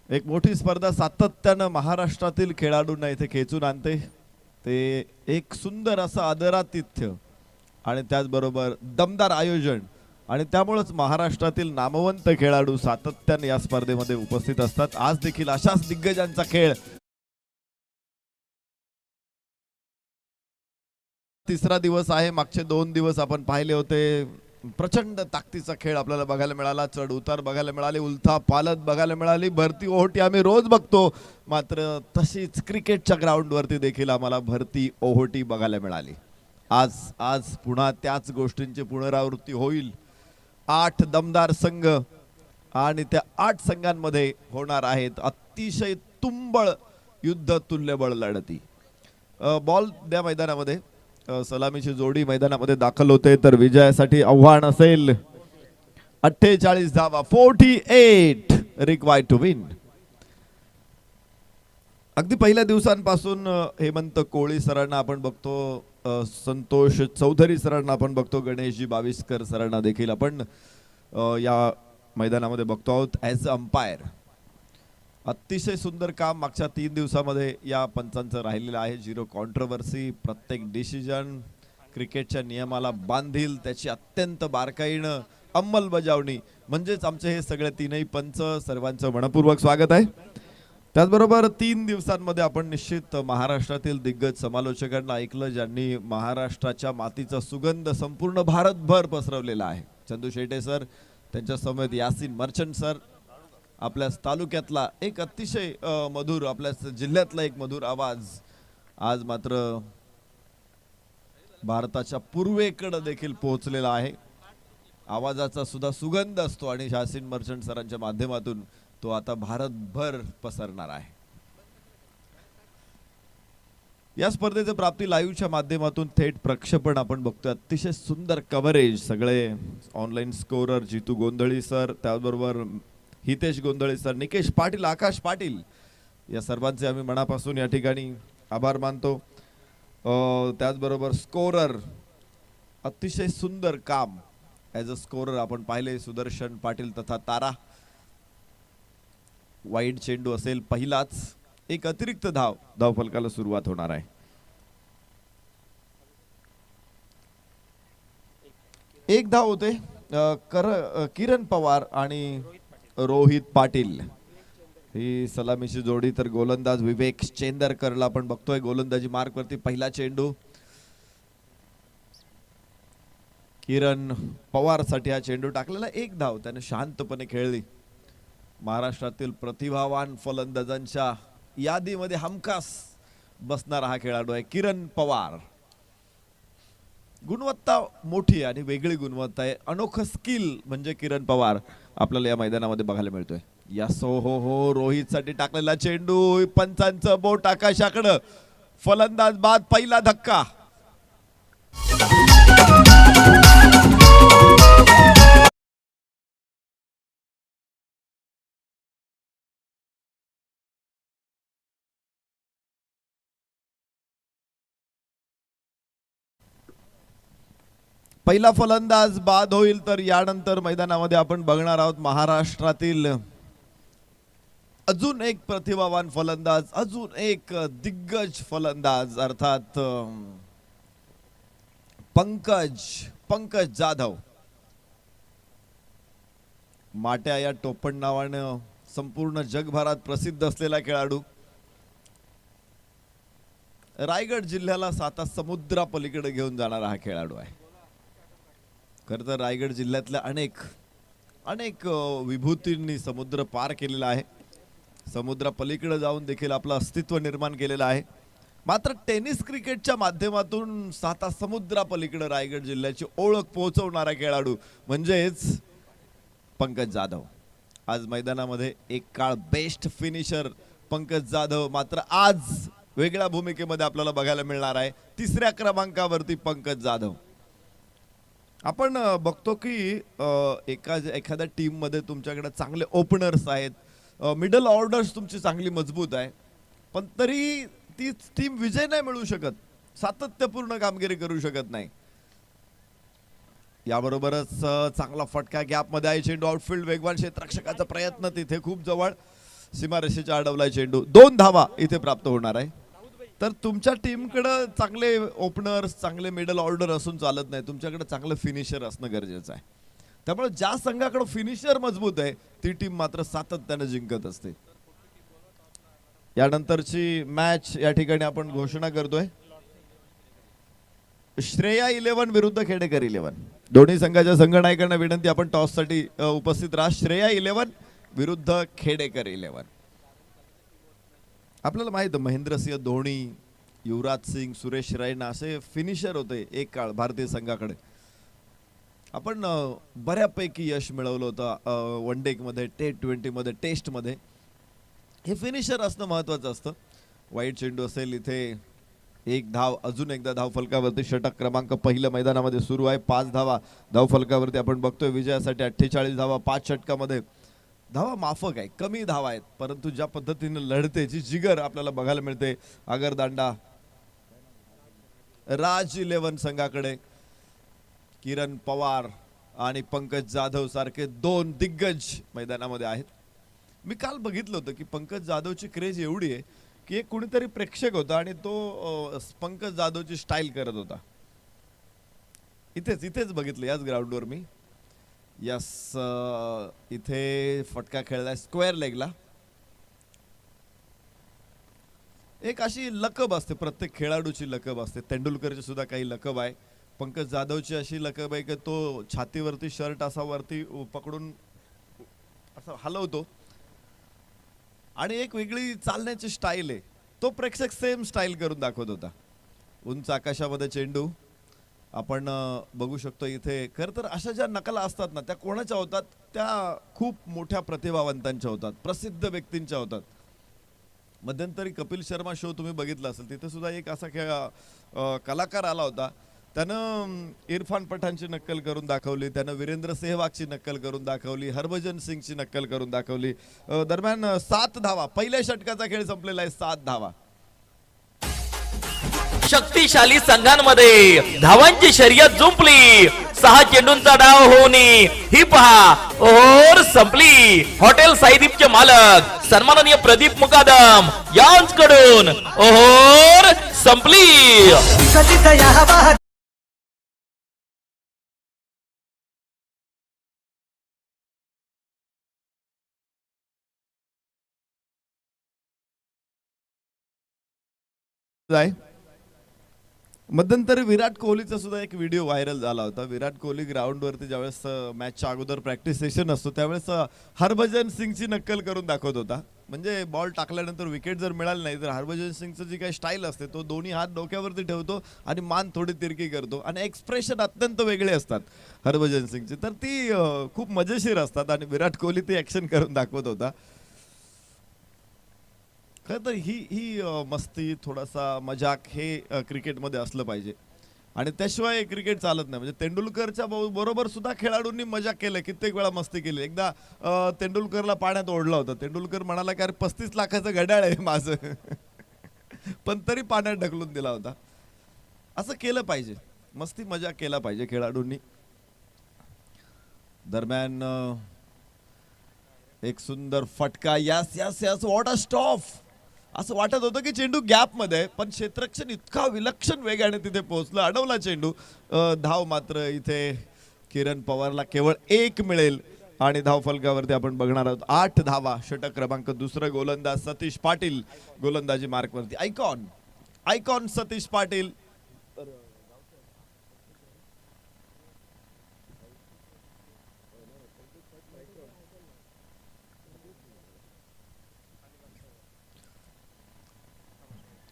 एक मोठी स्पर्धा सातत्यानं महाराष्ट्रातील खेळाडूंना इथे खेचून आणते। ते एक सुंदर असं आदरातिथ्य आणि त्याचबरोबर दमदार आयोजन आणि त्यामुळेच महाराष्ट्रातील नामवंत खेळाडू सातत्याने या स्पर्धेमध्ये उपस्थित असतात। आज देखील अशाच दिग्गजांचा खेळ तिसरा दिवस आहे। मागचे 2 दिवस आपण पाहिले होते, प्रचंड ताकदीचा खेळ आपल्याला बघायला मिळाला, चढ उतार बघायला मिळाले, उलथा पालत बघायला मिळाली, भरती ओहोटी आम्ही रोज बघतो, मात्र तशीच क्रिकेटच्या ग्राउंडवरती देखील आम्हाला भरती ओहोटी बघायला मिळाली। आज पुन्हा त्याच गोष्टींची पुनरावृत्ती होईल। 8 दमदार संघ आणि त्या 8 संघांमध्ये होणार आहेत अतिशय तुंबळ युद्ध तुल्यबळ लढती। बॉल द्या मैदानामध्ये। सलामीची जोडी मैदानामध्ये दाखल होते, तर विजयासाठी आव्हान असेल 48 धावा, 48 रिक्वायर्ड टू विन। अगदी पहिल्या दिवसांपासून हेमंत कोळी सरांना आपण बघतो, संतोष चौधरी सरांना आपण बघतो, गणेशजी बाविस्कर सरांना देखील आपण या मैदानामध्ये बघतो आहोत ॲज अंपायर। अतिशय सुंदर काम मागच्या 3 दिवसामध्ये या पंचांचं राहिलेलं आहे। 0 कॉन्ट्रोवर्सी, प्रत्येक डिसिजन क्रिकेटच्या नियमाला बांधील, त्याची अत्यंत बारकाईनं अंमलबजावणी, म्हणजेच आमचे हे सगळे 3ही पंच सर्वांचं मनपूर्वक स्वागत आहे। त्याचबरोबर 3 दिवसांमध्ये आपण निश्चित महाराष्ट्रातील दिग्गज समालोचकांना ऐकलं, ज्यांनी महाराष्ट्राच्या मातीचा सुगंध संपूर्ण भारतभर पसरवलेला आहे। चंदू शेटे सर, त्यांच्या समेत यासीन मर्चंट सर, आपल्या तालुक्यातला एक अतिशय मधुर, आपल्या जिल्ह्यातला एक मधुर आवाज आज मात्र भारताच्या पूर्वेकडे देखील पोहोचलेला आहे। आवाजाचा सुद्धा सुगंध असतो आणि यासीन मर्चंट सरांच्या माध्यमातून तो आता भारतभर पसरणार आहे। या स्पर्धेचे प्राप्ती लाईव्हच्या माध्यमातून थेट प्रक्षेपण आपण बघतोय। अतिशय सुंदर कव्हरेज, सगळे ऑनलाईन स्कोरर जितू गोंधळी सर, त्याचबरोबर हितेश गोंधळे सर, निकेश पाटील, आकाश पाटील, या सर्वांचे आम्ही मनापासून या ठिकाणी आभार मानतो। त्याचबरोबर स्कोरर, अतिशय सुंदर काम ॲज अ स्कोरर आपण पाहिले, सुदर्शन पाटील तथा तारा। वाईड चेंडू असेल पहिलाच. एक अतिरिक्त धावफलकाला सुरुवात होणार आहे. एक धाव होते किरण पवार आणि रोहित पाटील ही सलामीची जोडी. तर गोलंदाज विवेक चेंदरकरला आपण बघतोय गोलंदाजी मार्क वरती. पहिला चेंडू किरण पवार साठी हा चेंडू टाकलेला. एक धाव त्याने शांतपणे खेळली. महाराष्ट्रातील प्रतिभावान फलंदाजांच्या यादीमध्ये हमखास बसणारा हा खेळाडू आहे किरण पवार. गुणवत्ता मोठी आणि वेगळी गुणवत्ता आहे. अनोखं स्किल म्हणजे किरण पवार आपल्याला या मैदानामध्ये बघायला मिळतोय. यस हो रोहित साठी टाकलेला चेंडू. पंचांचं बोट आकाशाकडं. फलंदाज बाद. पहिला धक्का. पहिला फलंदाज बाद होईल. तर यानंतर मैदानामध्ये आपण बघणार आहोत महाराष्ट्रातील अजून एक प्रतिभावान फलंदाज, अजून एक दिग्गज फलंदाज अर्थात पंकज जाधव. माट्या या टोपण नावानं संपूर्ण जगभरात प्रसिद्ध असलेला खेळाडू. रायगड जिल्ह्याला साता समुद्रा पलीकडे घेऊन जाणारा हा खेळाडू आहे. खरं तर रायगड जिल्ह्यातल्या अनेक विभूतींनी समुद्र पार केलेला आहे. समुद्रा पलीकडे जाऊन देखील आपलं अस्तित्व निर्माण केलेलं आहे. मात्र टेनिस क्रिकेटच्या माध्यमातून साता समुद्रा पलीकडे रायगड जिल्ह्याची ओळख पोहोचवणारा खेळाडू म्हणजेच पंकज जाधव. आज मैदानामध्ये एक काळ बेस्ट फिनिशर पंकज जाधव मात्र आज वेगळ्या भूमिकेमध्ये आपल्याला बघायला मिळणार आहे. तिसऱ्या क्रमांकावरती पंकज जाधव. आपण बघतो की एखाद्या टीम मध्ये तुमच्याकडे चांगले ओपनर्स आहेत, मिडल ऑर्डर्स तुमची चांगली मजबूत आहे, पण तरी ती टीम विजय नाही मिळू शकत, सातत्यपूर्ण कामगिरी करू शकत नाही. याबरोबरच चांगला फटका गॅप मध्ये आहे. चेंडू आउटफील्ड वेगवान क्षेत्ररक्षकाचा प्रयत्न तिथे खूप जवळ सीमारेषेच्या अडवलाय चेंडू. 2 धावा इथे प्राप्त होणार आहे. तर तुमच्या टीमकडे चांगले ओपनर्स, चांगले मिडल ऑर्डर असून चालत नाही, तुमच्याकडे चांगलं फिनिशर असणं गरजेचं आहे. त्यामुळे ज्या संघाकडे फिनिशर मजबूत आहे ती टीम मात्र सातत्याने जिंकत असते. यानंतरची मॅच या ठिकाणी आपण घोषणा करतोय. श्रेया 11 विरुद्ध खेडेकर 11. दोन्ही संघाच्या संघनायकांना विनंती आपण टॉस साठी उपस्थित राहा. श्रेया 11 विरुद्ध खेडेकर 11. आपल्याला माहित आहे महेंद्रसिंह धोनी, युवराज सिंग, सुरेश रैना असे फिनिशर होते एक काळ भारतीय संघाकडे. आपण बऱ्यापैकी यश मिळवलं होतं वन डे मध्ये, T20 मध्ये, टेस्ट मध्ये. हे फिनिशर असणं महत्वाचं असतं. वाईट चेंडू असेल इथे. एक धाव, अजून एकदा धाव फलकावरती. षटक क्रमांक पहिल्या मैदानामध्ये सुरू आहे. 5 धावा धाव फलकावरती आपण बघतोय. विजयासाठी 48 धावा 5 षटकामध्ये. धावा माफक आहे, कमी धावा आहेत, परंतु ज्या पद्धतीने लढते, जी जिगर आपल्याला बघायला मिळते आगरदांडा राज 11 संघाकडे. किरण पवार आणि पंकज जाधव सारखे 2 दिग्गज मैदानामध्ये आहेत. मी काल बघितलं होतं की पंकज जाधवची क्रेज एवढी आहे की एक कुणीतरी प्रेक्षक होता आणि तो पंकज जाधवची स्टाईल करत होता. इथेच बघितलं याच ग्राउंडवर मी. यस, इथे फटका खेळलाय स्क्वेअर लेगला. एक अशी लकब असते, प्रत्येक खेळाडूची लकब असते. तेंडुलकरची सुद्धा काही लकब आहे. पंकज जाधवची अशी लकब आहे की तो छातीवरती शर्ट असा वरती पकडून असं हलवतो आणि एक वेगळी चालण्याची स्टाईल आहे. तो प्रेक्षक सेम स्टाईल करून दाखवत होता. उंच आकाशामध्ये चेंडू आपण बघू शकतो इथे. खरं तर अशा ज्या नकला असतात ना त्या कोणाच्या होतात, त्या खूप मोठ्या प्रतिभावंतांच्या होतात, प्रसिद्ध व्यक्तींच्या होतात. मध्यंतरी कपिल शर्मा शो तुम्ही बघितला असेल, तिथे सुद्धा एक असा कलाकार आला होता. त्यानं इरफान पठाणची नक्कल करून दाखवली, त्यानं वीरेंद्र सेहवागची नक्कल करून दाखवली, हरभजन सिंगची नक्कल करून दाखवली. दरम्यान 7 धावा, पहिल्या षटकाचा खेळ संपलेला आहे. 7 धावा. शक्तिशाली संघांमध्ये धावांची शर्यत जुंपली. 6 चेंडूंचा डाव होऊन ही पहा ओव्हर संपली. हॉटेल साईदीपचे मालक सन्माननीय प्रदीप मुकादम यांच्याकडून ओव्हर संपली. मध्यंतरी विराट कोहलीचा सुद्धा एक व्हिडिओ व्हायरल झाला होता. विराट कोहली ग्राउंडवरती ज्यावेळेस मॅचच्या अगोदर प्रॅक्टिस सेशन असतो त्यावेळेस हरभजन सिंगची नक्कल करून दाखवत होता. म्हणजे बॉल टाकल्यानंतर विकेट जर मिळाली नाही तर हरभजन सिंगचं जी काही स्टाईल असते तो दोन्ही हात डोक्यावरती ठेवतो आणि मान थोडी तिरकी करतो आणि एक्सप्रेशन अत्यंत वेगळे असतात हरभजन सिंगचे. तर ती खूप मजेशीर असतात आणि विराट कोहली ती ऍक्शन करून दाखवत होता. खरं तर ही मस्ती थोडासा मजाक हे क्रिकेटमध्ये असलं पाहिजे आणि त्याशिवाय क्रिकेट चालत नाही. म्हणजे तेंडुलकरच्या बरोबर सुद्धा खेळाडूंनी मजाक केलं, कित्येक वेळा मस्ती केली. एकदा तेंडुलकरला पाण्यात ओढला होता. तेंडुलकर म्हणाला की अरे 35 लाखाचं घड्याळ आहे माझं पण तरी पाण्यात ढकलून दिला होता. असं केलं पाहिजे, मस्ती मजाक केला पाहिजे खेळाडूंनी. दरम्यान एक सुंदर फटका. यास यास यास व्हॉट अ स्टॉप. असं वाटत होतं की चेंडू गॅप मध्ये, पण क्षेत्ररक्षण इतका विलक्षण वेगाने तिथे पोहोचलं, अडवला चेंडू. धाव मात्र इथे किरण पवारला केवळ 1 मिळेल आणि धाव फलकावरती आपण बघणार आहोत 8 धावा. षटक क्रमांक 2 गोलंदाज सतीश पाटील गोलंदाजी मार्कवरती. आयकॉन सतीश पाटील.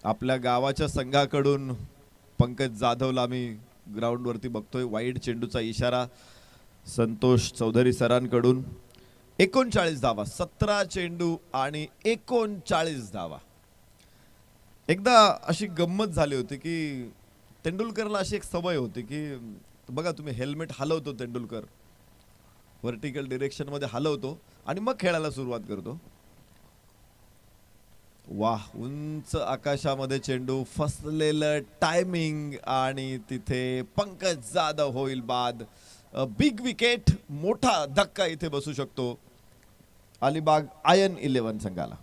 आपल्या गावाच्या संघाकडून पंकज जाधवला आम्ही ग्राउंडवरती बघतोय. वाईड चेंडूचा इशारा संतोष चौधरी सरांकडून. 39 धावा, 17 चेंडू आणि 39 धावा. एकदा अशी गंमत झाली होती की तेंडुलकरला अशी एक सवय होती की बघा तुम्ही, हेल्मेट हलवतो तेंडुलकर, व्हर्टिकल डिरेक्शन मध्ये हलवतो आणि मग खेळायला सुरुवात करतो. वाह, उंच आकाशामध्ये चेंडू, फसलेलं टायमिंग आणि तिथे पंकज जाधव होईल बाद. बिग विकेट, मोठा धक्का इथे बसू शकतो अलिबाग आयन 11 संघाला.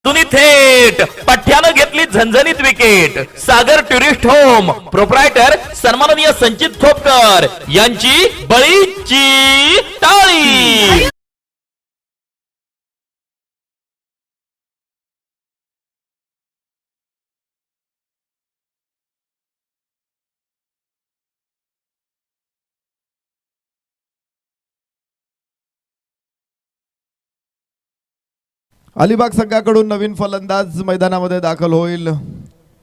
तुम्ही थेट पठ्यानं घेतली झणझणीत विकेट. सागर टुरिस्ट होम प्रोप्रायटर सन्माननीय संचित खोपकर यांची बळीची टाळी. अलिबाग संघाकडून नवीन फलंदाज मैदानामध्ये दाखल होईल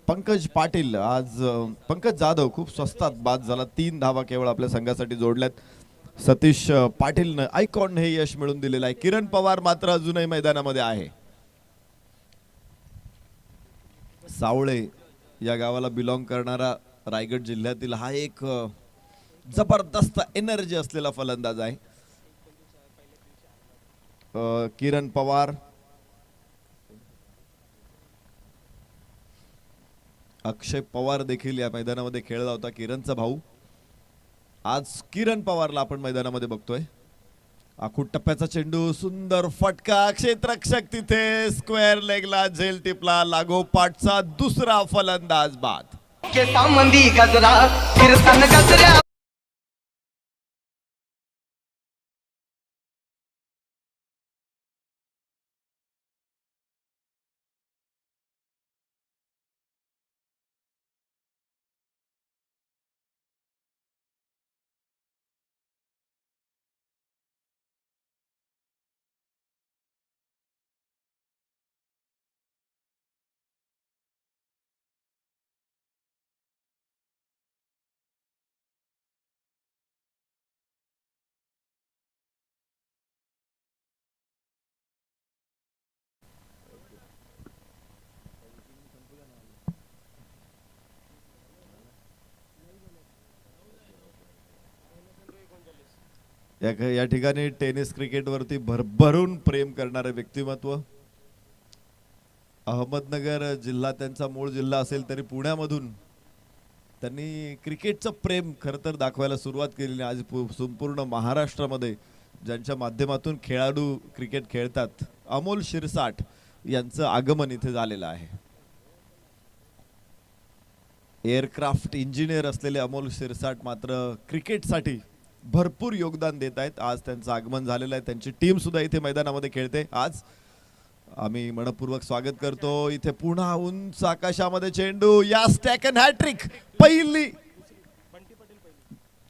पंकज पाटील. आज पंकज जाधव खूप स्वस्तात बाद झाला. 3 धावा केवळ आपल्या संघासाठी जोडल्यात. सतीश पाटीलनं आयकॉन हे यश मिळवून दिलेलं आहे. किरण पवार मात्र अजूनही मैदानामध्ये आहे. सावळे या गावाला बिलॉंग करणारा रायगड जिल्ह्यातील हा एक जबरदस्त एनर्जी असलेला फलंदाज आहे. किरण पवार, अक्षय पवार देखील या मैदानामध्ये खेळला होता, किरणचा भाऊ. आज किरण पवारला आपण मैदानामध्ये बघतोय. आखूड टप्प्याचा चेंडू, सुंदर फटका, क्षेत्ररक्षक तिथे स्क्वेअर लेगला झेल टिपला. लागोपाठचा दुसरा फलंदाज बाद. गजरा कीर्तन गजऱ्या. या ठिकाणी टेनिस क्रिकेटवरती भरभरून प्रेम करणारे व्यक्तिमत्व. अहमदनगर जिल्हा त्यांचा मूळ जिल्हा असेल तरी पुण्यामधून त्यांनी क्रिकेटचं प्रेम खरं तर दाखवायला सुरुवात केलेली आहे. आज संपूर्ण महाराष्ट्रामध्ये ज्यांच्या माध्यमातून खेळाडू क्रिकेट खेळतात, अमोल शिरसाट यांचं आगमन इथे झालेलं आहे. एअरक्राफ्ट इंजिनियर असलेले अमोल शिरसाट मात्र क्रिकेटसाठी भरपूर योगदान देत आहेत. आज त्यांचं आगमन झालेलं आहे. त्यांची टीम सुद्धा इथे मैदानामध्ये खेळते. आज आम्ही मनपूर्वक स्वागत करतो. इथे पुन्हा उंच आकाशामध्ये चेंडू, या स्टॅकन हॅट्रिक, पहिली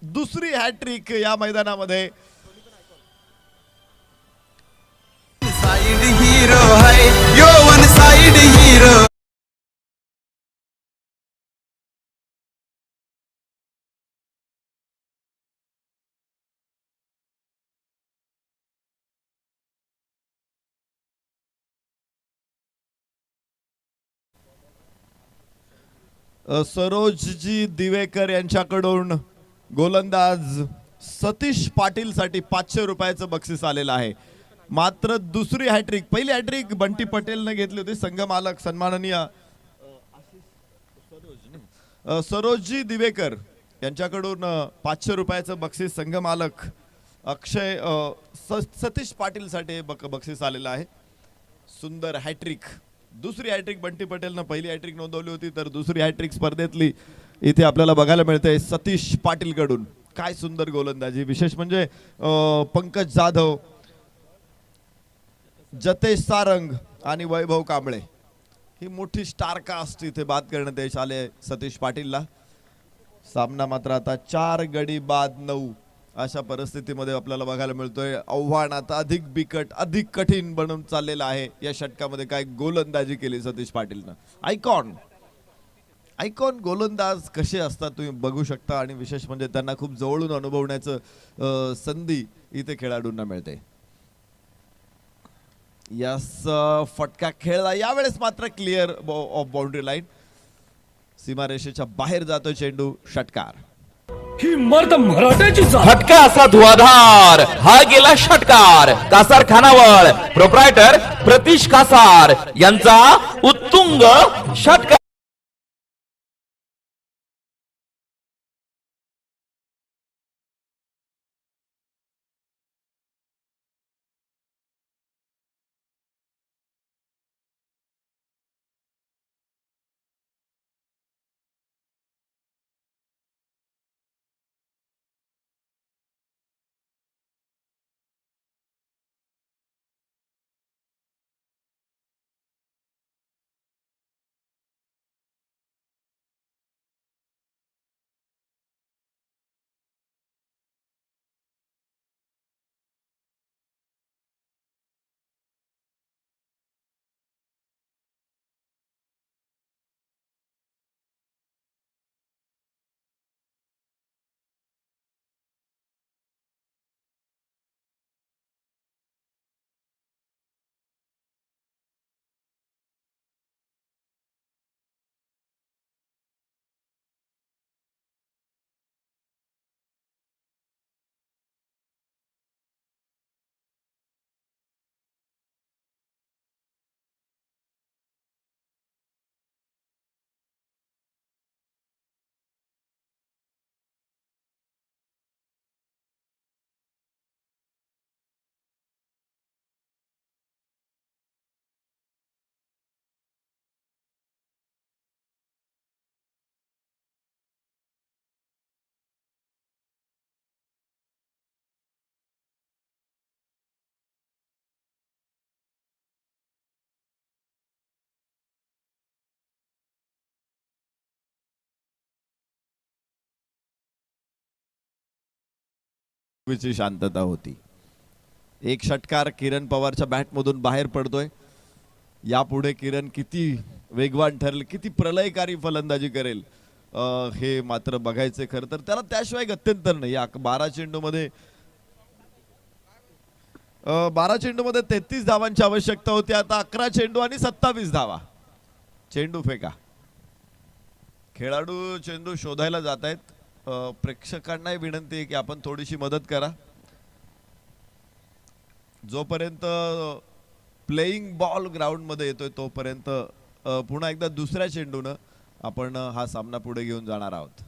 दुसरी हॅट्रिक या मैदानामध्ये. साइड हीरो है यो one side hero. Saroj ji Diwekar यांच्याकडून गोलंदाज सतीश पाटील साठी 500 रुपयाचं बक्षीस आलेलं आहे. मात्र दुसरी हॅट्रिक, पहिली हॅट्रिक बंटी पटेलने घेतली होती. संघमालक सन्माननीय सरोजजी दिवेकर यांच्याकडून 500 रुपयाचं बक्षीस संघमालक अक्षय सतीश पाटील साठी बक्षीस आलेलं आहे. सुंदर हॅट्रिक, दुसरी हॅट्रिक बंटी पटेलनं पहिली हॅट्रिक नोंदवली होती, तर दुसरी हॅट्रिक स्पर्धेतली इथे आपल्याला बघायला मिळते सतीश पाटील कडून. काय सुंदर गोलंदाजी, विशेष म्हणजे पंकज जाधव, जतेश सारंग आणि वैभव कांबळे ही मोठी स्टार कास्ट इथे बाद करण्यात यश आले सतीश पाटीलला. सामना मात्र आता 4 गडी बाद 9 अशा परिस्थितीमध्ये आपल्याला बघायला मिळतोय. आव्हान आता अधिक बिकट, अधिक कठीण बनून चाललेलं आहे. या षटकामध्ये काय गोलंदाजी केली सतीश पाटीलनं. आयकॉन गोलंदाज कसे असतात तुम्ही बघू शकता, आणि विशेष म्हणजे त्यांना खूप जवळून अनुभवण्याचं संधी इथे खेळाडूंना मिळते. यास फटका खेळला, यावेळेस मात्र क्लिअर ऑफ बाउंड्री लाईन, सीमारेषेच्या बाहेर जातोय चेंडू. षटकार. ही मर्द मराठ्याची जात. फटका असा धुवाधार, हा गेला षटकार. कासार खानावळ प्रोप्रायटर प्रतीश कासार यांचा उत्तुंग षटकार. ची शांतता होती. एक षटकार किरण पवारच्या बॅटमधून बाहेर पडतोय. यापुढे किरण किती वेगवान ठरेल, किती प्रलयकारी फलंदाजी करेल हे मात्र बघायचे. खरं तर त्याला त्याशिवाय गत्यंतर नाही. 12 चेंडूमध्ये 33 धावांची आवश्यकता होती. आता 11 चेंडू आणि 27 धावा. चेंडू फेका. खेळाडू चेंडू शोधायला जात आहेत. प्रेक्षकांनाही विनंती आहे की आपण थोडीशी मदत करा. जोपर्यंत प्लेइंग बॉल ग्राउंड मध्ये येतोय तोपर्यंत पुन्हा एकदा दुसऱ्या चेंडूनं आपण हा सामना पुढे घेऊन जाणार आहोत.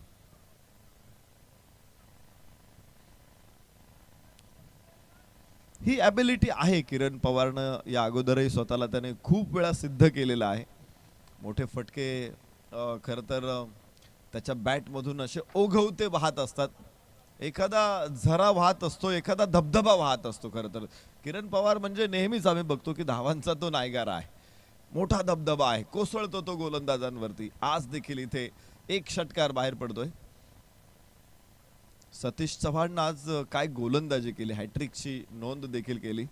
ही ॲबिलिटी आहे किरण पवारनं, या अगोदरही स्वतःला त्याने खूप वेळा सिद्ध केलेलं आहे. मोठे फटके खरं तर त्याच्या बॅटमधून असे ओघवते वाहत असतात. एखादा झरा वाहत असतो, एखादा धबधबा वाहत असतो. खरं तर किरण पवार म्हणजे नेहमीच आम्ही बघतो की धावांचा तो नायगारा आहे, मोठा धबधबा आहे, कोसळतो तो गोलंदाजांवरती. आज देखील इथे एक षटकार बाहेर पडतोय. सतीश चव्हाणनं आज काय गोलंदाजी केली, हॅट्रिकची नोंद देखील केली.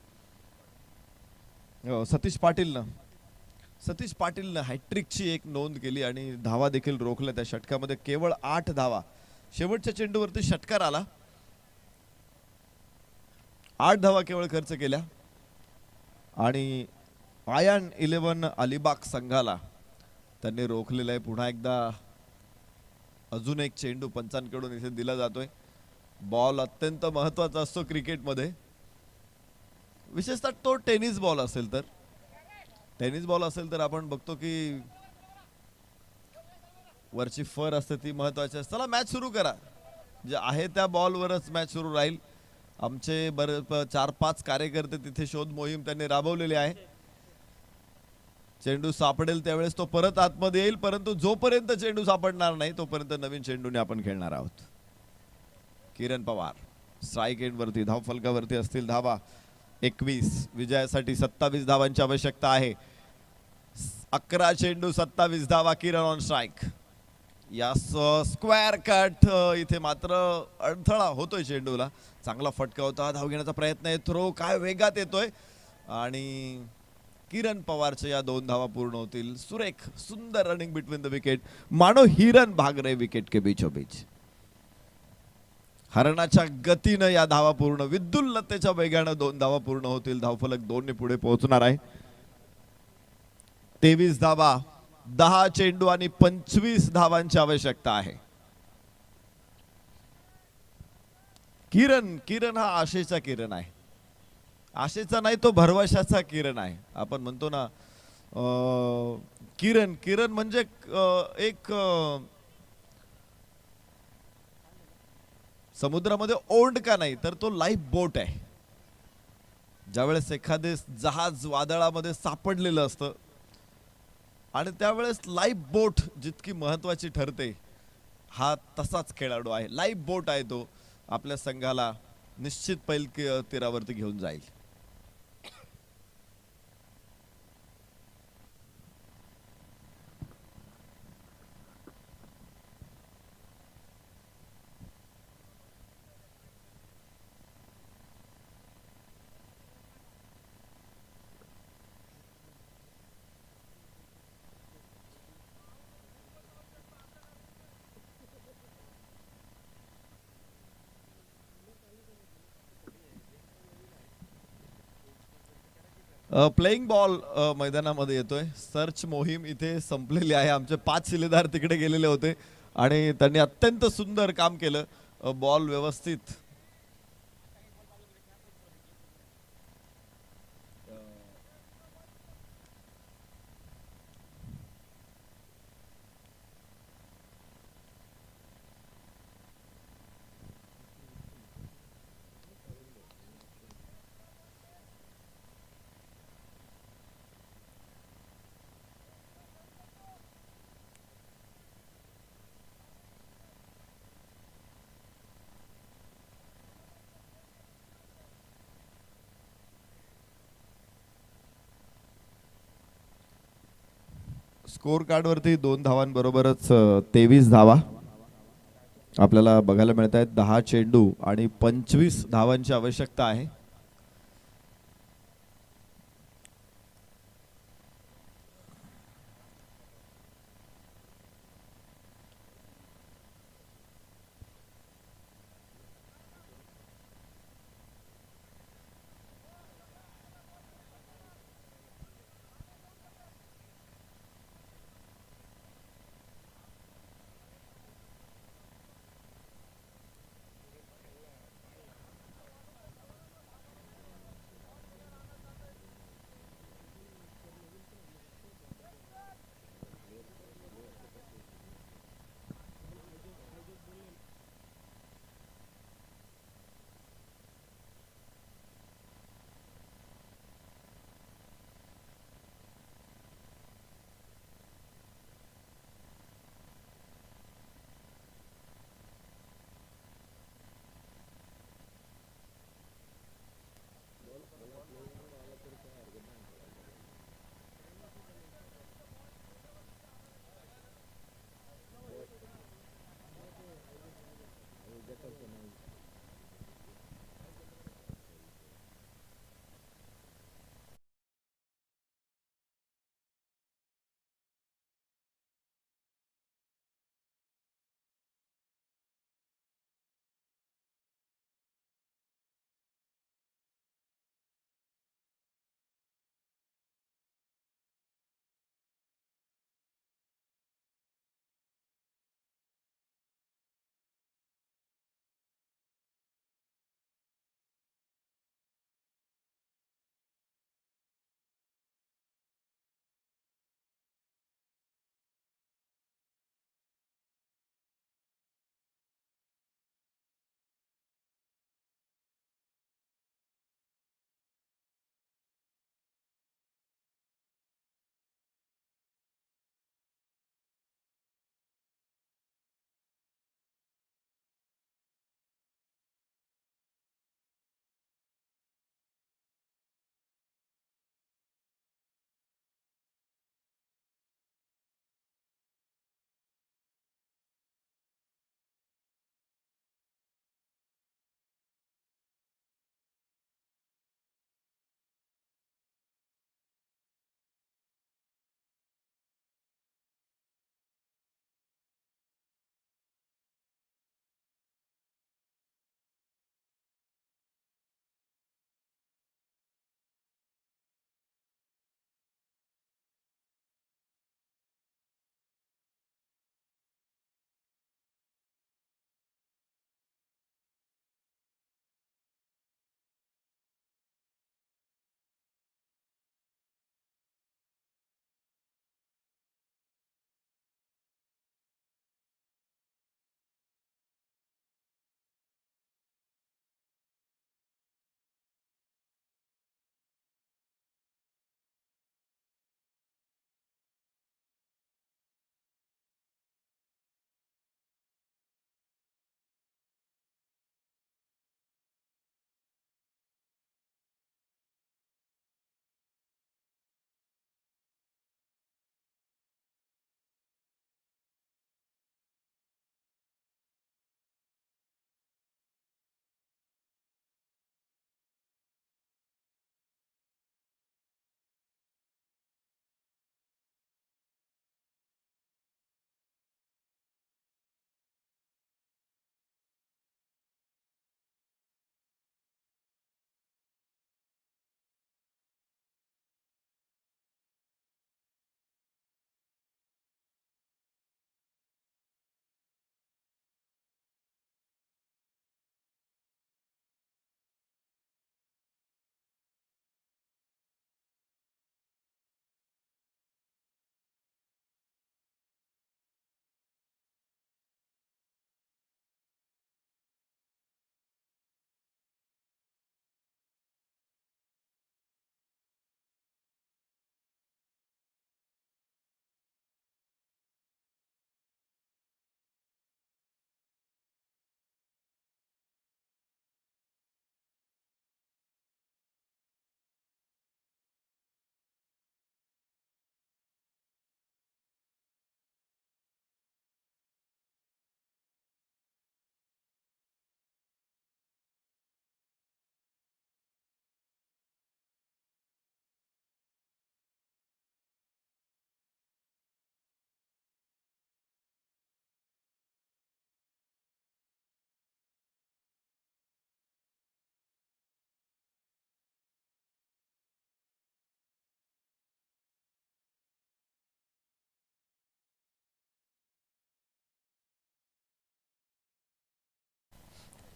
सतीश पाटीलनं हॅट्रिकची एक नोंद केली आणि धावा देखील रोखल्या त्या षटकामध्ये. केवळ 8 धावा शेवटच्या चेंडूवरती षटकार आला. 8 धावा केवळ खर्च केल्या आणि आयन 11 अलिबाग संघाला त्यांनी रोखलेलं आहे. पुन्हा एकदा अजून एक चेंडू पंचांकडून इथे दिला जातोय. बॉल अत्यंत महत्वाचा असतो क्रिकेटमध्ये, विशेषतः तो टेनिस बॉल असेल तर आपण बघतो की वरची फर असते ती महत्वाची असते. चला मॅच सुरू करा, जे आहे त्या बॉलवरच मॅच सुरू राहील. आमचे 4-5 कार्यकर्ते तिथे शोध मोहीम त्यांनी राबवलेली आहे. चेंडू सापडेल त्यावेळेस तो परत आतमध्ये येईल, परंतु जोपर्यंत चेंडू सापडणार नाही तोपर्यंत नवीन चेंडूने आपण खेळणार आहोत. किरण पवार स्ट्राईक एंडवरती, धावफलकावरती असतील धावा 21. विजयासाठी 27 धावांची आवश्यकता आहे. 11 चेंडू 27 धावा. किरण ऑन स्ट्राईक. या स्क्वेअर कट इथे मात्र अडथळा होतोय चेंडूला. चांगला फटका होता, धाव घेण्याचा प्रयत्न आहे. थ्रो काय वेगात येतोय आणि किरण पवारच्या या 2 धावा पूर्ण होतील. सुरेख सुंदर रनिंग बिटवीन द विकेट. मानो हिरन भाग रहे विकेट के बीचों बीच. हरणाच्या गतीनं या धावा पूर्ण, विद्युल्लतेच्या वेगानं 2 धावा पूर्ण होतील. धावफलक 2 ने पुढे पोहोचणार आहे. 23 धावा, 10 चेंडू आणि 25 धावांची आवश्यकता आहे. किरण हा आशेचा किरण आहे. आशेचा नाही, तो भरवशाचा किरण आहे. आपण म्हणतो ना किरण म्हणजे एक समुद्रामध्ये ओंड का नाही तर तो लाईफ बोट आहे. ज्यावेळेस एखादे जहाज वादळामध्ये सापडलेलं असतं आणि त्यावेळेस लाईफ बोट जितकी महत्वाची ठरते, हा तसाच खेळाडू आहे. लाईफ बोट आहे तो. आपल्या संघाला निश्चित पैल तीरावरती घेऊन जाईल. प्लेइंग बॉल मैदानामध्ये येतोय. सर्च मोहीम इथे संपलेली आहे. आमचे 5 शिलेदार तिकडे गेलेले होते आणि त्यांनी अत्यंत सुंदर काम केलं. बॉल व्यवस्थित स्कोर कार्डवरती 2 धावांबरोबरच 23 धावा आपल्याला बघायला मिळत आहेत. 10 चेंडू आणि 25 धावांची आवश्यकता आहे.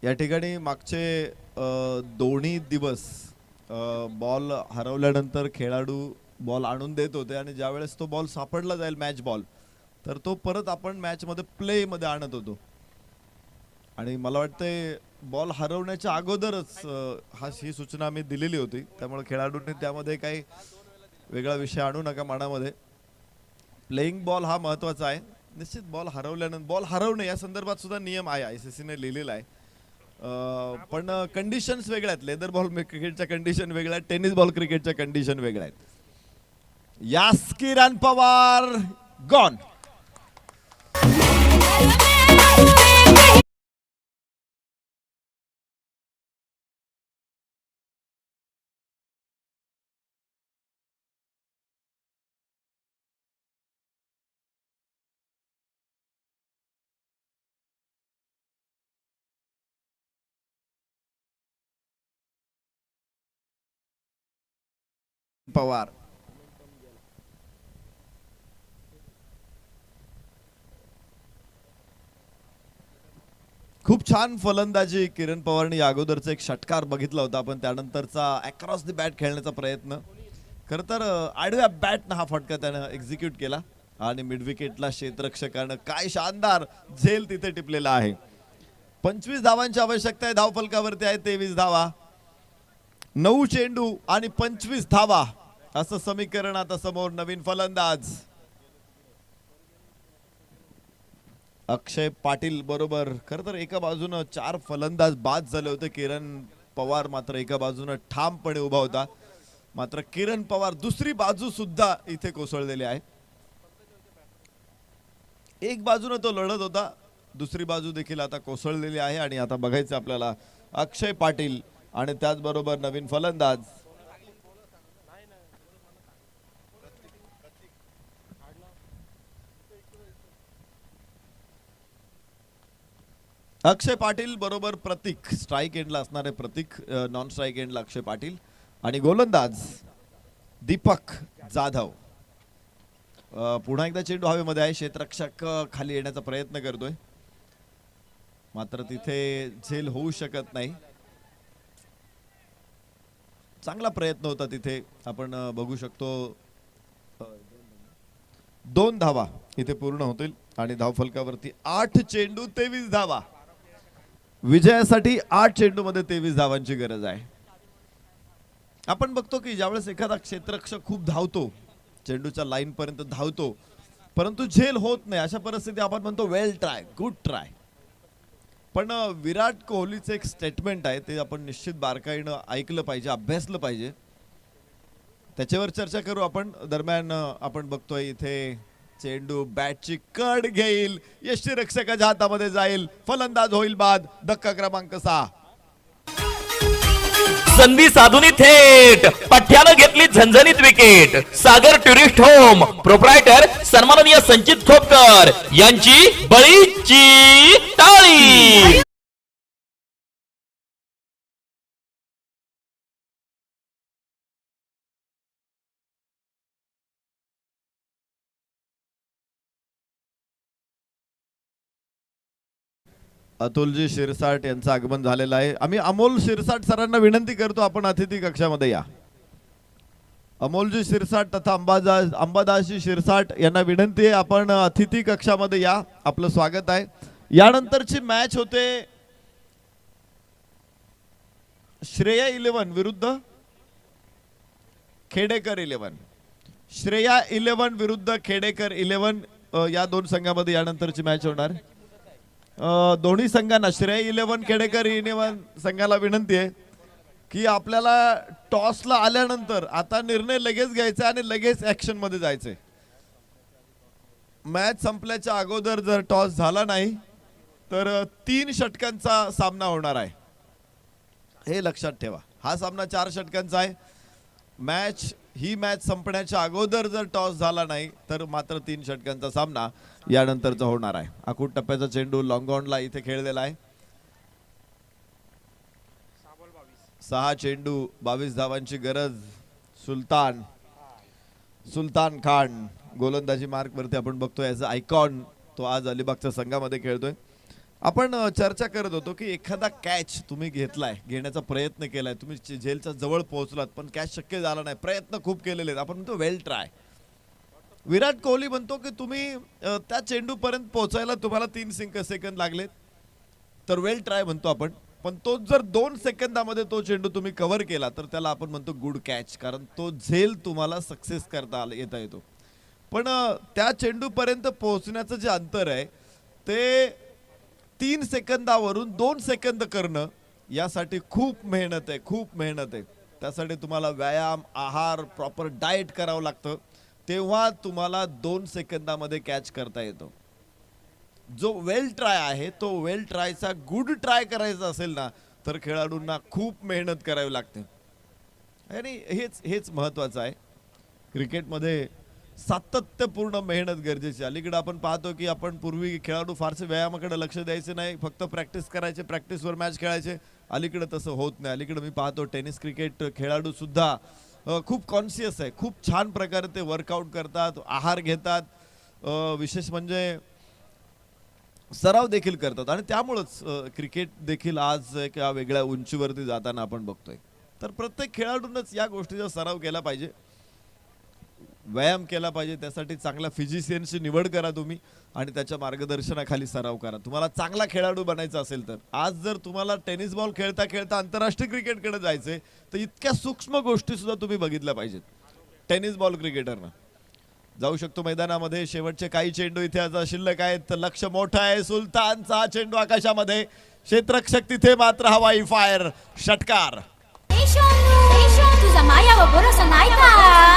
या ठिकाणी मागचे दोन्ही दिवस बॉल हरवल्यानंतर खेळाडू बॉल आणून देत होते आणि ज्यावेळेस तो बॉल सापडला जाईल मॅच बॉल तर तो परत आपण मॅचमध्ये प्लेमध्ये आणत होतो. आणि मला वाटतंय बॉल हरवण्याच्या अगोदरच ही सूचना मी दिलेली होती, त्यामुळे खेळाडूंनी त्यामध्ये काही वेगळा विषय आणू नका मनामध्ये. प्लेइंग बॉल हा महत्त्वाचा आहे. निश्चित बॉल हरवल्यानंतर बॉल हरवणे या संदर्भात सुद्धा नियम आहे, ICCने लिहिलेला आहे. पण कंडिशन्स वेगळ्या आहेत. लेदर बॉल क्रिकेटच्या कंडिशन वेगळ्या आहेत, टेनिस बॉल क्रिकेटच्या कंडिशन वेगळ्या आहेत. यास्किरन पवार गॉन. पवार खूप छान फलंदाजी किरण पवारने अगोदरचा एक षटकार बघितला होता आपण, त्यानंतरचा अक्रॉस द बॅट खेळण्याचा प्रयत्न. खरं तर आडव्या बॅटनं हा फटका त्यानं एक्झिक्यूट केला आणि मिड विकेटला क्षेत्ररक्षकानं काय शानदार झेल तिथे टिपलेला आहे. 25 धावांची आवश्यकता आहे. धावफलकावरती आहे 23 धावा. 9 चेंडू आणि 25 धावा असं समीकरण आता समोर. नवीन फलंदाज अक्षय पाटील बरोबर. खरं तर एका बाजूनं 4 फलंदाज बाद झाले होते. किरण पवार मात्र एका बाजूनं ठामपणे उभा होता. मात्र किरण पवार दुसरी बाजू सुद्धा इथे कोसळलेली आहे. एक बाजूनं तो लढत होता, दुसरी बाजू देखील आता कोसळलेली आहे. आणि आता बघायचं आपल्याला अक्षय पाटील आणि त्याचबरोबर नवीन फलंदाज अक्षय पाटील बरोबर प्रतीक. स्ट्राइक एंडला असणारे प्रतीक, नॉन स्ट्राइक एंडला अक्षय पाटील आणि गोलंदाज दीपक जाधव. पुन्हा एकदा चेंडू हवेमध्ये आहे. क्षेत्ररक्षक खाली येण्याचा प्रयत्न करतोय, मात्र तिथे झेल होऊ शकत नाही. चांगला प्रयत्न होता तिथे, आपण बघू शकतो. 2 धावा इथे पूर्ण होतील आणि धावफलकावरती 8 चेंडू 23 धावा. विजयासाठी 8 चेंडू मध्ये 23 धावांची गरज आहे. आपण बघतो की ज्यावेळेस एखादा क्षेत्ररक्षक खूप धावतो, चेंडूच्या लाईन पर्यंत धावतो, परंतु झेल होत नाही, अशा परिस्थितीत आपण म्हणतो वेल ट्राय, गुड ट्राय. पण विराट कोहलीचं एक स्टेटमेंट आहे, ते आपण निश्चित बारकाईनं ऐकलं पाहिजे, अभ्यासलं पाहिजे. त्याच्यावर चर्चा करू आपण. दरम्यान आपण बघतोय इथे चेंडू बॅटची कड घेईल, यष्टीरक्षकाच्या हातामध्ये जाईल, फलंदाज होईल बाद. धक्का क्रमांक 6. संधी साधून थेट पठ्यानं घेतली झणझणीत विकेट. सागर टुरिस्ट होम प्रोप्रायटर सन्माननीय संचित खोपकर यांची बळीची टाळी. अतुलजी शिरसाट यांचं आगमन झालेलं आहे. आम्ही अमोल शिरसाट सरांना विनंती करतो, आपण अतिथी कक्षामध्ये या. अमोलजी शिरसाट तथा अंबादासजी शिरसाट यांना विनंती आहे, आपण अतिथी कक्षामध्ये या, आपलं स्वागत आहे. यानंतरची मॅच होते श्रेया 11 विरुद्ध खेडेकर 11. श्रेया 11 विरुद्ध खेडेकर 11 या 2 संघामध्ये यानंतरची मॅच होणार. दोन्ही संघांना, श्रेया 11 खेडेकर 11 संघाला विनंती आहे की आपल्याला टॉसला आल्यानंतर आता निर्णय लगेच घ्यायचा आणि लगेच ऍक्शन मध्ये जायचंय. मॅच संपल्याच्या अगोदर जर टॉस झाला नाही तर 3 षटकांचा सामना होणार आहे, हे लक्षात ठेवा. हा सामना 4 षटकांचा आहे. ही मॅच संपण्याच्या अगोदर जर टॉस झाला नाही तर मात्र 3 षटकांचा सामना यानंतरचा होणार आहे. आखूड टप्प्याचा चेंडू लॉंग ऑनला इथे खेळलेला आहे. 6 चेंडू 22 धावांची गरज. सुलतान खान गोलंदाजी मार्क वरती आपण बघतोय, ॲज अ आयकॉन तो आज अलिबागच्या संघामध्ये खेळतोय. आपण चर्चा करत होतो की एखादा कॅच तुम्ही घेण्याचा प्रयत्न केलाय, तुम्ही झेलच्या जवळ पोहोचलात पण कॅच शक्य झाला नाही, प्रयत्न खूप केलेले आहेत, आपण म्हणतो वेल ट्राय. विराट कोहली म्हणतो की तुम्ही त्या चेंडूपर्यंत पोहोचायला तुम्हाला 3 सेकंद लागलेत तर वेल ट्राय म्हणतो आपण. पण तो जर 2 सेकंदामध्ये तो चेंडू तुम्ही कव्हर केला तर त्याला आपण म्हणतो गुड कॅच, कारण तो झेल तुम्हाला सक्सेस करता येता येतो. पण त्या चेंडूपर्यंत पोहोचण्याचं जे अंतर आहे ते 3 सेकंदावरून 2 सेकंद करणं यासाठी खूप मेहनत आहे, खूप मेहनत आहे. त्यासाठी तुम्हाला व्यायाम, आहार, प्रॉपर डाएट करावं लागतं, तेव्हा तुम्हाला 2 सेकंदामध्ये कॅच करता येतो. जो वेल ट्राय आहे तो वेल ट्रायचा गुड ट्राय करायचा असेल ना तर खेळाडूंना खूप मेहनत करावी लागते आणि हेच महत्त्वाचं आहे. क्रिकेटमध्ये सातत्यपूर्ण मेहनत गरजेची. अलीकडे आपण पाहतो की आपण पूर्वी खेळाडू फारसे व्यायामाकडे लक्ष द्यायचे नाही, फक्त प्रॅक्टिस करायचे, प्रॅक्टिसवर मॅच खेळायचे. अलीकडे तसं होत नाही. अलीकडे मी पाहतो टेनिस क्रिकेट खेळाडू सुद्धा खूप कॉन्शियस आहे, खूप छान प्रकारे ते वर्कआउट करतात, आहार घेतात, विशेष म्हणजे सराव देखील करतात आणि त्यामुळेच क्रिकेट देखील आज एका वेगळ्या उंचीवरती जाताना आपण बघतोय. तर प्रत्येक खेळाडूंनाच या गोष्टीचा सराव केला पाहिजे, व्यायाम केला पाहिजे. त्यासाठी चांगल्या फिजिशियनची निवड करा तुम्ही आणि त्याच्या मार्गदर्शनाखाली सराव करा. तुम्हाला चांगला खेळाडू बनायचा असेल तर आज जर तुम्हाला टेनिस बॉल खेळता खेळता आंतरराष्ट्रीय क्रिकेटकडे जायचंय तर इतक्या सूक्ष्म गोष्टी सुद्धा तुम्ही बघितल्या पाहिजेत. टेनिस बॉल क्रिकेटरना जाऊ शकतो मैदानामध्ये. शेवटचे काही चेंडू इथे आता शिल्लक आहेत. तर लक्ष मोठं आहे. सुलतानचा चेंडू आकाशामध्ये, क्षेत्ररक्षक तिथे मात्र हवाई फायर, षटकार. तुझा माया व भरोसा नाही का?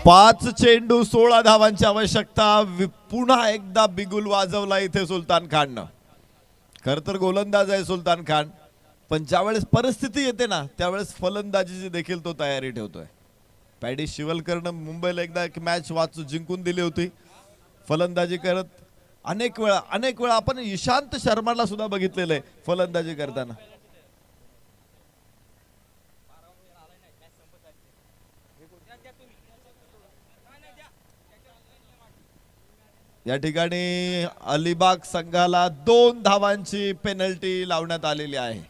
5 चेंडू 16 धावांची आवश्यकता. पुन्हा एकदा बिगुल वाजवला इथे सुलतान खाननं. खर तर गोलंदाज आहे सुलतान खान, पण ज्यावेळेस परिस्थिती येते ना त्यावेळेस फलंदाजीची देखील तो तयारी ठेवतोय. पॅडी शिवलकरनं मुंबईला एकदा एक मॅच जिंकून दिली होती फलंदाजी करत. अनेक वेळा आपण इशांत शर्माला सुद्धा बघितलेलं आहे फलंदाजी करताना. या ठिकाणी अलिबाग संघाला 2 धावांची पेनल्टी लावण्यात आलेली आहे.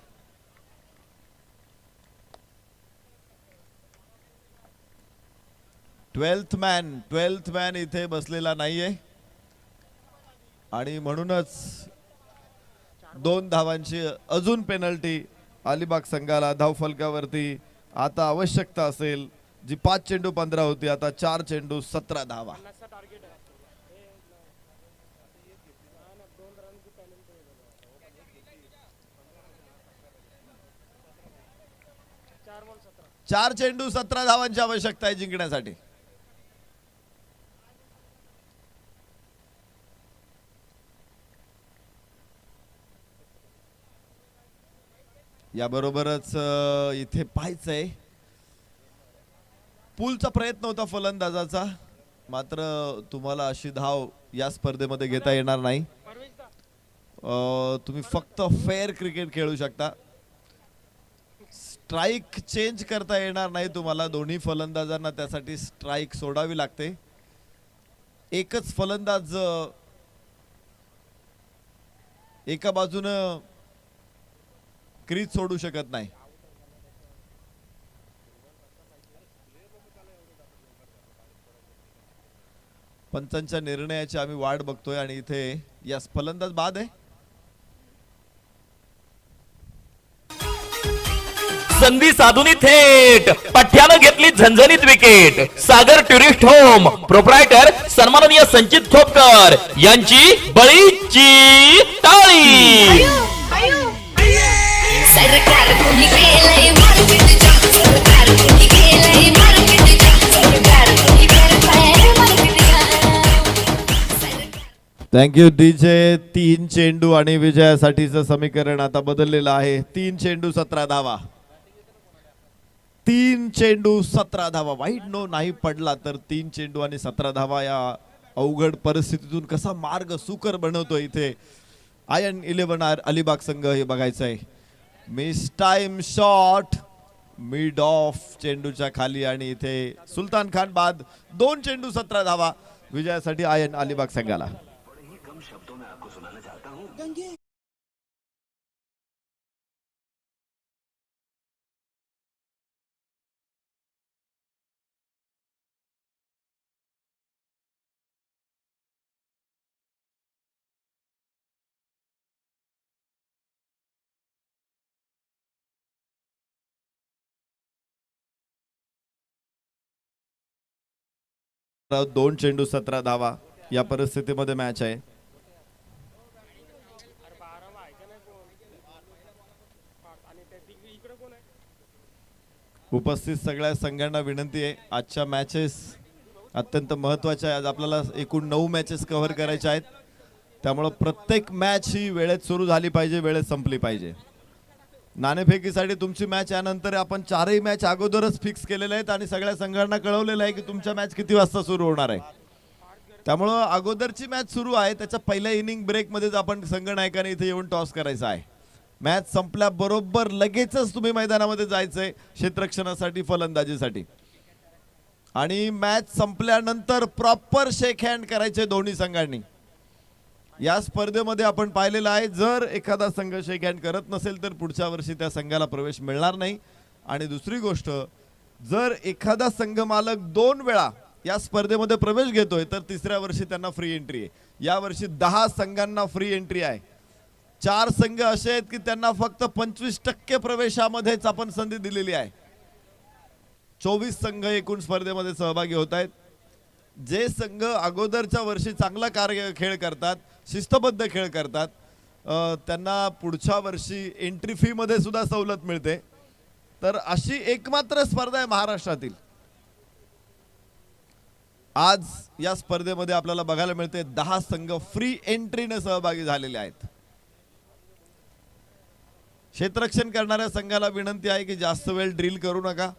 ट्वेल्थ मॅन इथे बसलेला नाहीये आणि म्हणूनच 2 धावांची अजून पेनल्टी अलिबाग संघाला. धावफलकावरती आता आवश्यकता असेल जी 5 चेंडू 15 होती, आता 4 चेंडू 17 धावा. चार चेंडू 17 धावांची आवश्यकता आहे जिंकण्यासाठी. याबरोबरच इथे पाहायचंय पूलचा प्रयत्न होता फलंदाजाचा, मात्र तुम्हाला अशी धाव या स्पर्धेमध्ये घेता येणार नाही. तुम्ही फक्त फेअर क्रिकेट खेळू शकता. स्ट्राइक चेंज करता येणार नाही तुम्हाला. दोन्ही फलंदाजांना त्यासाठी स्ट्राइक सोडावी लागते. एकच फलंदाज एका बाजूने क्रीज सोडू शकत नाही. पंचांच्या निर्णयाची आम्ही वाट बघतोय आणि इथे यास फलंदाज बाद आहे. संधी साधून थेट पठ्यानं घेतली झणझणीत विकेट. सागर टुरिस्ट होम प्रोप्रायटर सन्माननीय संचित खोपकर यांची बळीची टाळी. सरकार कोणी केलंय मार्केट जाम, सरकार कोणी केलंय मार्केट जाम, सरकार कोणी केलंय मार्केट जाम. Thank you DJ. 3 चेंडू आणि विजयासाठीचं समीकरण आता बदललेलं आहे. 3 चेंडू 17 धावा. 3 चेंडू 17 धावा. वाईट नो नाही पडला तर 3 चेंडू आणि 17 धावा या अवघड परिस्थितीतून कसा मार्ग सुकर बनवतो इथे आयन 11 अलिबाग संघ हे बघायचं आहे. Miss time shot mid of चेंडूच्या खाली आणि इथे सुलतान खान बाद 2 चेंडू 17 धावा विजयासाठी आयन अलिबाग संघाला. दोन चेंडू 17 धावा या परिस्थितीमध्ये मॅच आहे. उपस्थित सगळ्या संघांना विनंती आहे, आजच्या मॅचेस अत्यंत महत्त्वाच्या आहेत. आज आपल्याला एकूण 9 मॅचेस कव्हर करायच्या आहेत, त्यामुळे प्रत्येक मॅच ही वेळेत सुरू झाली पाहिजे, वेळेत संपली पाहिजे. नाणेफेकीसाठी तुमची मॅच यानंतर आपण 4ही मॅच अगोदरच फिक्स केलेल्या आहेत आणि सगळ्या संघांना कळवलेलं आहे की तुमच्या मॅच किती वाजता सुरू होणार आहे. त्यामुळं अगोदरची मॅच सुरू आहे, त्याच्या पहिल्या इनिंग ब्रेकमध्येच आपण संघनायकाने इथे येऊन टॉस करायचा आहे. मॅच संपल्याबरोबर लगेचच तुम्ही मैदानामध्ये जायचंय क्षेत्ररक्षणासाठी, फलंदाजीसाठी. आणि मॅच संपल्यानंतर प्रॉपर शेक हँड करायचे दोन्ही संघांनी. या स्पर्धेमध्ये आपण पाहिलेलं आहे, जर एखादा संघ शेक हँड करत नसेल तर पुढच्या वर्षी त्या संघाला प्रवेश मिळणार नाही. आणि दुसरी गोष्ट, जर एखादा संघ मालक 2 वेळा या स्पर्धेमध्ये प्रवेश घेतोय तर तिसऱ्या वर्षी त्यांना फ्री एंट्री आहे. या वर्षी 10 संघांना फ्री एंट्री आहे. 4 संघ असे आहेत की त्यांना फक्त 25% प्रवेशामध्येच आपण संधी दिलेली आहे. 24 संघ एकूण स्पर्धेमध्ये सहभागी होत आहेत. जे संघ अगोदरच्या वर्षी चांगला खेळ करतात, शिस्तबद्ध खेळ करतात, त्यांना पुढच्या वर्षी एंट्री फी मध्ये सुद्धा सवलत मिळते. तर अशी एकमात्र स्पर्धा आहे महाराष्ट्रातील. आज या स्पर्धेमध्ये आपल्याला बघायला मिळते 10 संघ फ्री एंट्रीने सहभागी झालेले आहेत. क्षेत्ररक्षण करणाऱ्या संघाला विनंती आहे की जास्त वेळ ड्रिल करू नका.